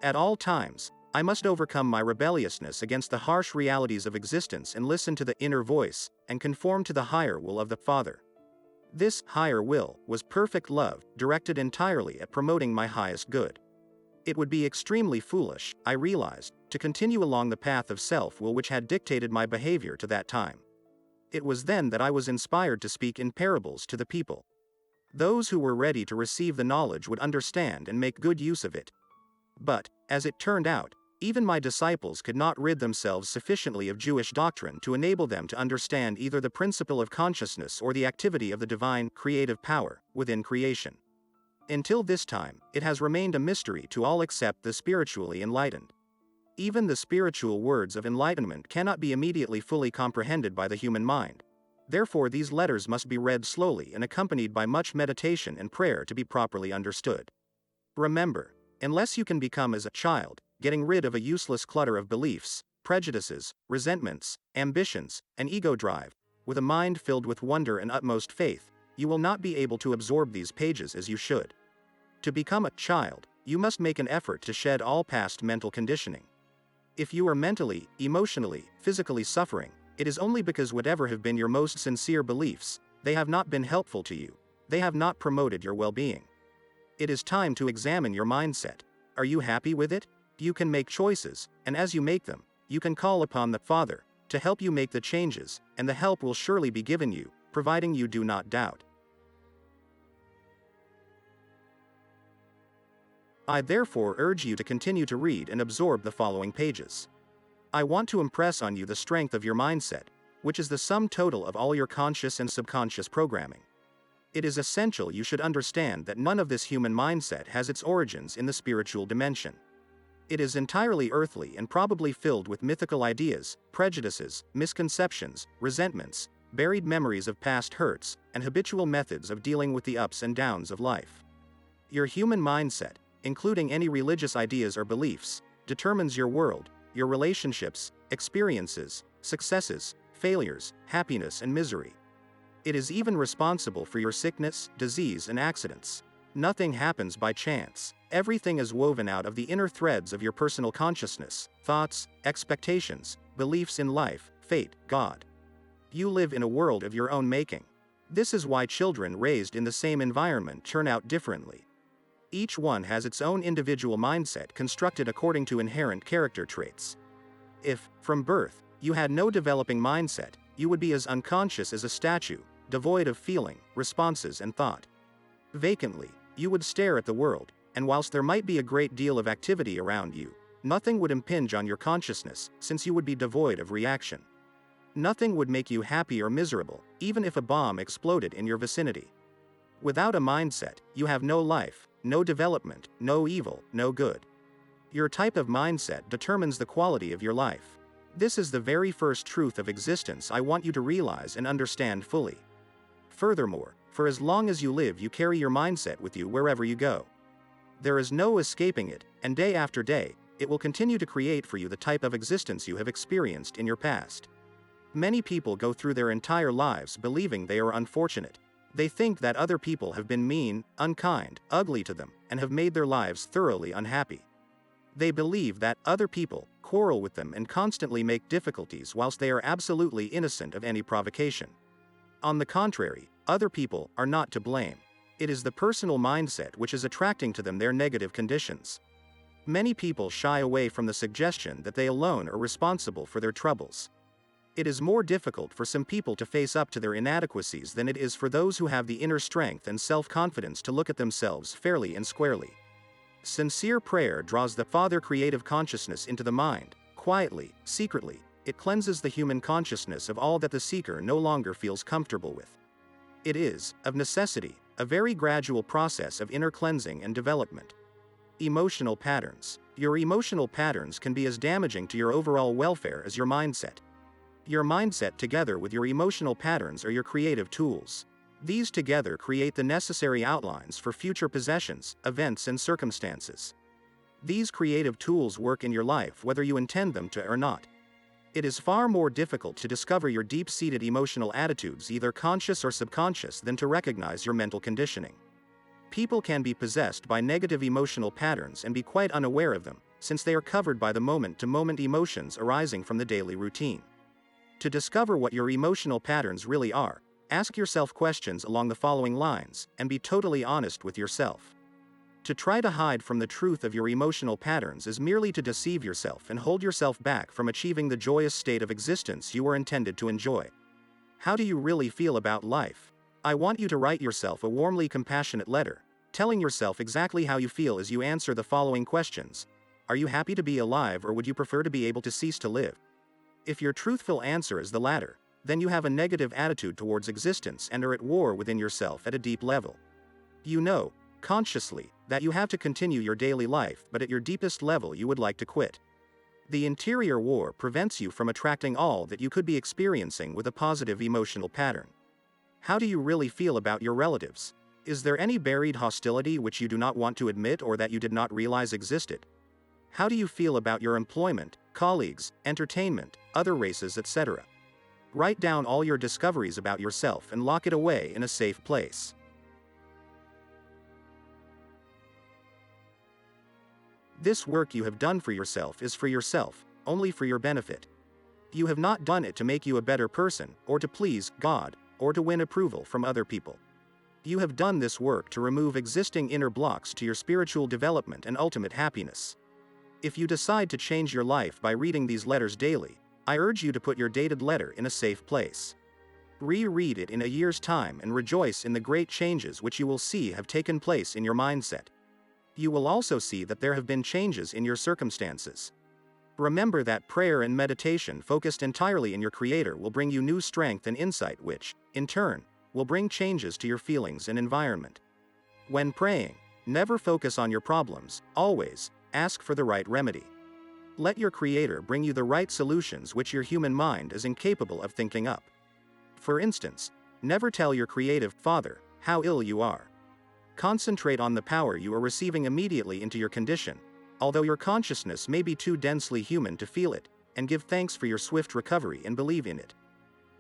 At all times, I must overcome my rebelliousness against the harsh realities of existence and listen to the inner voice, and conform to the higher will of the Father. This higher will was perfect love, directed entirely at promoting my highest good. It would be extremely foolish, I realized, to continue along the path of self-will which had dictated my behavior to that time. It was then that I was inspired to speak in parables to the people. Those who were ready to receive the knowledge would understand and make good use of it. But, as it turned out, even my disciples could not rid themselves sufficiently of Jewish doctrine to enable them to understand either the principle of consciousness or the activity of the divine, creative power, within creation. Until this time, it has remained a mystery to all except the spiritually enlightened. Even the spiritual words of enlightenment cannot be immediately fully comprehended by the human mind. Therefore, these letters must be read slowly and accompanied by much meditation and prayer to be properly understood. Remember, unless you can become as a child, getting rid of a useless clutter of beliefs, prejudices, resentments, ambitions, and ego drive, with a mind filled with wonder and utmost faith, you will not be able to absorb these pages as you should. To become a child, you must make an effort to shed all past mental conditioning. If you are mentally, emotionally, physically suffering, it is only because whatever have been your most sincere beliefs, they have not been helpful to you. They have not promoted your well-being. It is time to examine your mindset. Are you happy with it? You can make choices, and as you make them, you can call upon the Father to help you make the changes, and the help will surely be given you, providing you do not doubt. I therefore urge you to continue to read and absorb the following pages. I want to impress on you the strength of your mindset, which is the sum total of all your conscious and subconscious programming. It is essential you should understand that none of this human mindset has its origins in the spiritual dimension. It is entirely earthly and probably filled with mythical ideas, prejudices, misconceptions, resentments, buried memories of past hurts, and habitual methods of dealing with the ups and downs of life. Your human mindset, including any religious ideas or beliefs, determines your world, your relationships, experiences, successes, failures, happiness and misery. It is even responsible for your sickness, disease and accidents. Nothing happens by chance. Everything is woven out of the inner threads of your personal consciousness, thoughts, expectations, beliefs in life, fate, God. You live in a world of your own making. This is why children raised in the same environment turn out differently. Each one has its own individual mindset constructed according to inherent character traits. If, from birth, you had no developing mindset, you would be as unconscious as a statue, devoid of feeling, responses and thought. Vacantly, you would stare at the world, and whilst there might be a great deal of activity around you, nothing would impinge on your consciousness, since you would be devoid of reaction. Nothing would make you happy or miserable, even if a bomb exploded in your vicinity. Without a mindset, you have no life, no development, no evil, no good. Your type of mindset determines the quality of your life. This is the very first truth of existence I want you to realize and understand fully. Furthermore, for as long as you live, you carry your mindset with you wherever you go. There is no escaping it, and day after day, it will continue to create for you the type of existence you have experienced in your past. Many people go through their entire lives believing they are unfortunate. They think that other people have been mean, unkind, ugly to them, and have made their lives thoroughly unhappy. They believe that other people quarrel with them and constantly make difficulties whilst they are absolutely innocent of any provocation. On the contrary, other people are not to blame. It is the personal mindset which is attracting to them their negative conditions. Many people shy away from the suggestion that they alone are responsible for their troubles. It is more difficult for some people to face up to their inadequacies than it is for those who have the inner strength and self-confidence to look at themselves fairly and squarely. Sincere prayer draws the Father creative consciousness into the mind, quietly, secretly. It cleanses the human consciousness of all that the seeker no longer feels comfortable with. It is, of necessity, a very gradual process of inner cleansing and development. Emotional patterns. Your emotional patterns can be as damaging to your overall welfare as your mindset. Your mindset together with your emotional patterns are your creative tools. These together create the necessary outlines for future possessions, events, and circumstances. These creative tools work in your life whether you intend them to or not. It is far more difficult to discover your deep-seated emotional attitudes, either conscious or subconscious, than to recognize your mental conditioning. People can be possessed by negative emotional patterns and be quite unaware of them, since they are covered by the moment-to-moment emotions arising from the daily routine. To discover what your emotional patterns really are, ask yourself questions along the following lines, and be totally honest with yourself. To try to hide from the truth of your emotional patterns is merely to deceive yourself and hold yourself back from achieving the joyous state of existence you were intended to enjoy. How do you really feel about life? I want you to write yourself a warmly compassionate letter, telling yourself exactly how you feel as you answer the following questions. Are you happy to be alive, or would you prefer to be able to cease to live? If your truthful answer is the latter, then you have a negative attitude towards existence and are at war within yourself at a deep level. You know, consciously, that you have to continue your daily life, but at your deepest level you would like to quit. The interior war prevents you from attracting all that you could be experiencing with a positive emotional pattern. How do you really feel about your relatives? Is there any buried hostility which you do not want to admit or that you did not realize existed? How do you feel about your employment, colleagues, entertainment, other races, etc.? Write down all your discoveries about yourself and lock it away in a safe place. This work you have done for yourself is for yourself, only for your benefit. You have not done it to make you a better person, or to please God, or to win approval from other people. You have done this work to remove existing inner blocks to your spiritual development and ultimate happiness. If you decide to change your life by reading these letters daily, I urge you to put your dated letter in a safe place. Reread it in a year's time and rejoice in the great changes which you will see have taken place in your mindset. You will also see that there have been changes in your circumstances. Remember that prayer and meditation focused entirely in your Creator will bring you new strength and insight which, in turn, will bring changes to your feelings and environment. When praying, never focus on your problems, always ask for the right remedy. Let your Creator bring you the right solutions which your human mind is incapable of thinking up. For instance, never tell your creative Father how ill you are. Concentrate on the power you are receiving immediately into your condition, although your consciousness may be too densely human to feel it, and give thanks for your swift recovery and believe in it.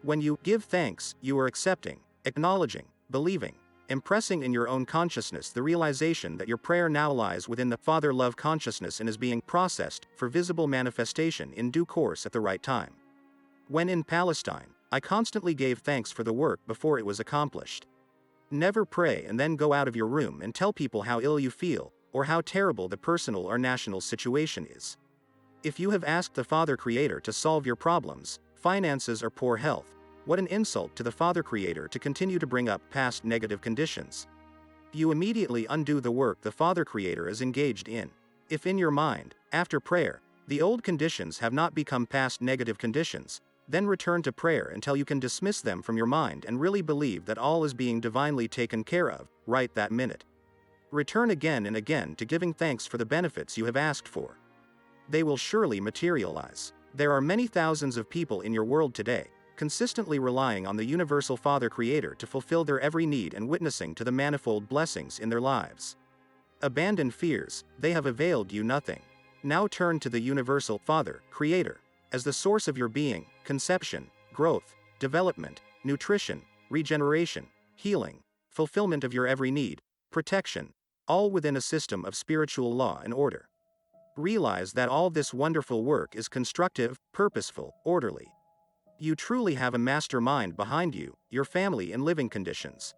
When you give thanks, you are accepting, acknowledging, believing, impressing in your own consciousness the realization that your prayer now lies within the Father love consciousness and is being processed for visible manifestation in due course at the right time. When in Palestine, I constantly gave thanks for the work before it was accomplished. Never pray and then go out of your room and tell people how ill you feel, or how terrible the personal or national situation is. If you have asked the Father Creator to solve your problems, finances or poor health, what an insult to the Father Creator to continue to bring up past negative conditions. You immediately undo the work the Father Creator is engaged in. If in your mind, after prayer, the old conditions have not become past negative conditions, then return to prayer until you can dismiss them from your mind and really believe that all is being divinely taken care of, right that minute. Return again and again to giving thanks for the benefits you have asked for. They will surely materialize. There are many thousands of people in your world today, consistently relying on the universal Father Creator to fulfill their every need and witnessing to the manifold blessings in their lives. Abandon fears, they have availed you nothing. Now turn to the universal Father, Creator, as the source of your being, conception, growth, development, nutrition, regeneration, healing, fulfillment of your every need, protection, all within a system of spiritual law and order. Realize that all this wonderful work is constructive, purposeful, orderly. You truly have a mastermind behind you, your family and living conditions.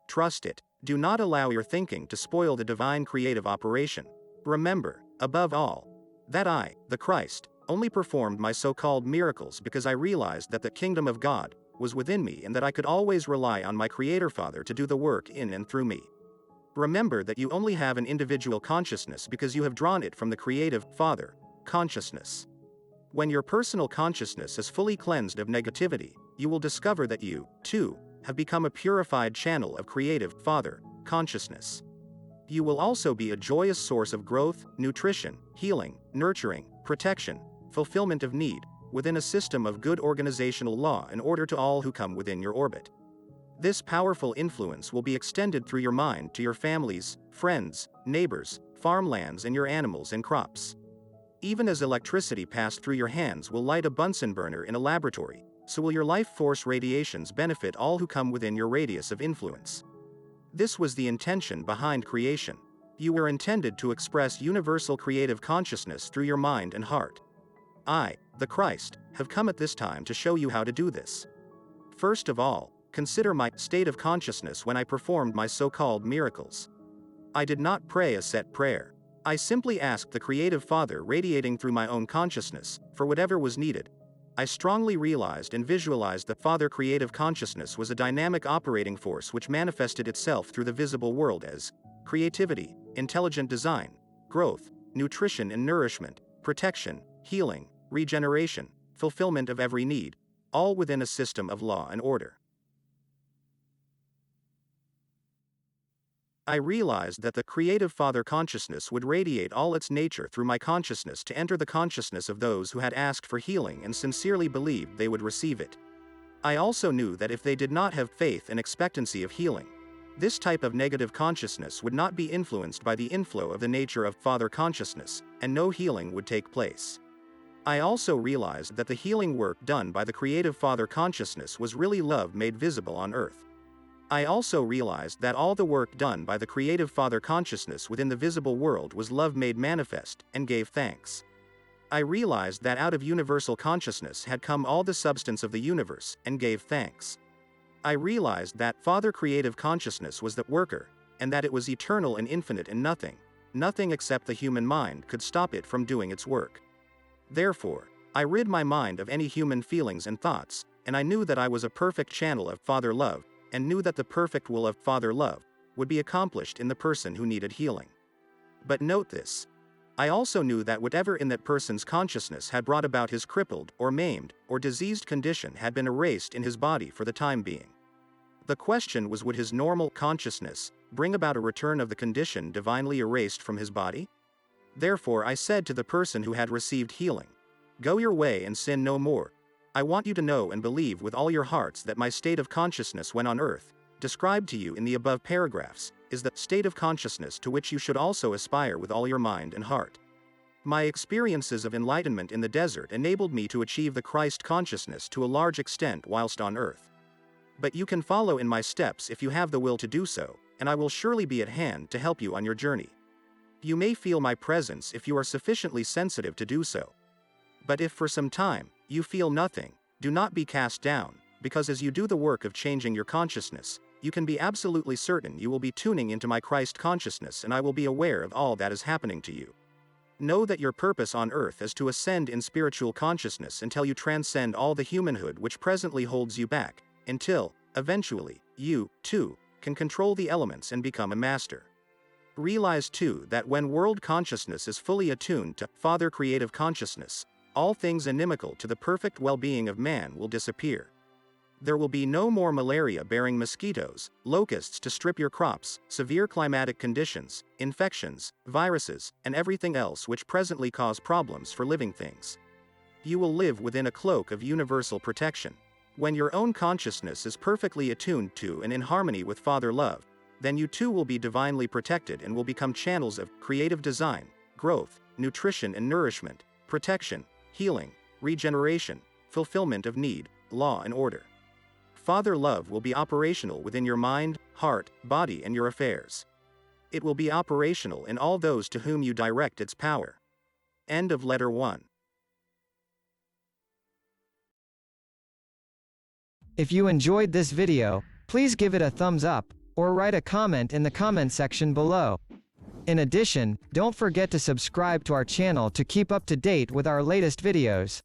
Trust it. Do not allow your thinking to spoil the divine creative operation. Remember, above all, that I, the Christ, only performed my so-called miracles because I realized that the kingdom of God was within me and that I could always rely on my Creator Father to do the work in and through me. Remember that you only have an individual consciousness because you have drawn it from the creative Father consciousness. When your personal consciousness is fully cleansed of negativity, you will discover that you, too, have become a purified channel of creative Father consciousness. You will also be a joyous source of growth, nutrition, healing, nurturing, protection, fulfillment of need, within a system of good organizational law and order to all who come within your orbit. This powerful influence will be extended through your mind to your families, friends, neighbors, farmlands and your animals and crops. Even as electricity passed through your hands will light a Bunsen burner in a laboratory, so will your life force radiations benefit all who come within your radius of influence. This was the intention behind creation. You were intended to express universal creative consciousness through your mind and heart. I, the Christ, have come at this time to show you how to do this. First of all, consider my state of consciousness when I performed my so-called miracles. I did not pray a set prayer. I simply asked the Creative Father, radiating through my own consciousness, for whatever was needed. I strongly realized and visualized that Father Creative Consciousness was a dynamic operating force which manifested itself through the visible world as creativity, intelligent design, growth, nutrition and nourishment, protection, healing, regeneration, fulfillment of every need, all within a system of law and order. I realized that the Creative Father consciousness would radiate all its nature through my consciousness to enter the consciousness of those who had asked for healing and sincerely believed they would receive it. I also knew that if they did not have faith and expectancy of healing, this type of negative consciousness would not be influenced by the inflow of the nature of Father consciousness, and no healing would take place. I also realized that the healing work done by the Creative Father consciousness was really love made visible on earth. I also realized that all the work done by the Creative Father consciousness within the visible world was love made manifest, and gave thanks. I realized that out of universal consciousness had come all the substance of the universe, and gave thanks. I realized that Father Creative Consciousness was the worker, and that it was eternal and infinite and nothing except the human mind could stop it from doing its work. Therefore, I rid my mind of any human feelings and thoughts, and I knew that I was a perfect channel of Father love, and knew that the perfect will of Father love would be accomplished in the person who needed healing. But note this. I also knew that whatever in that person's consciousness had brought about his crippled, or maimed, or diseased condition had been erased in his body for the time being. The question was, would his normal consciousness bring about a return of the condition divinely erased from his body? Therefore I said to the person who had received healing, "Go your way and sin no more. I want you to know and believe with all your hearts that my state of consciousness when on earth, described to you in the above paragraphs, is the state of consciousness to which you should also aspire with all your mind and heart. My experiences of enlightenment in the desert enabled me to achieve the Christ consciousness to a large extent whilst on earth. But you can follow in my steps if you have the will to do so, and I will surely be at hand to help you on your journey. You may feel my presence if you are sufficiently sensitive to do so. But if for some time you feel nothing, do not be cast down, because as you do the work of changing your consciousness, you can be absolutely certain you will be tuning into my Christ consciousness, and I will be aware of all that is happening to you. Know that your purpose on earth is to ascend in spiritual consciousness until you transcend all the humanhood which presently holds you back, until, eventually, you, too, can control the elements and become a master. Realize too that when world consciousness is fully attuned to Father Creative Consciousness, all things inimical to the perfect well-being of man will disappear. There will be no more malaria-bearing mosquitoes, locusts to strip your crops, severe climatic conditions, infections, viruses, and everything else which presently cause problems for living things. You will live within a cloak of universal protection. When your own consciousness is perfectly attuned to and in harmony with Father love, then you too will be divinely protected and will become channels of creative design, growth, nutrition and nourishment, protection, healing, regeneration, fulfillment of need, law and order. Father love will be operational within your mind, heart, body and your affairs. It will be operational in all those to whom you direct its power. End of letter 1. If you enjoyed this video, please give it a thumbs up, or write a comment in the comment section below. In addition, don't forget to subscribe to our channel to keep up to date with our latest videos.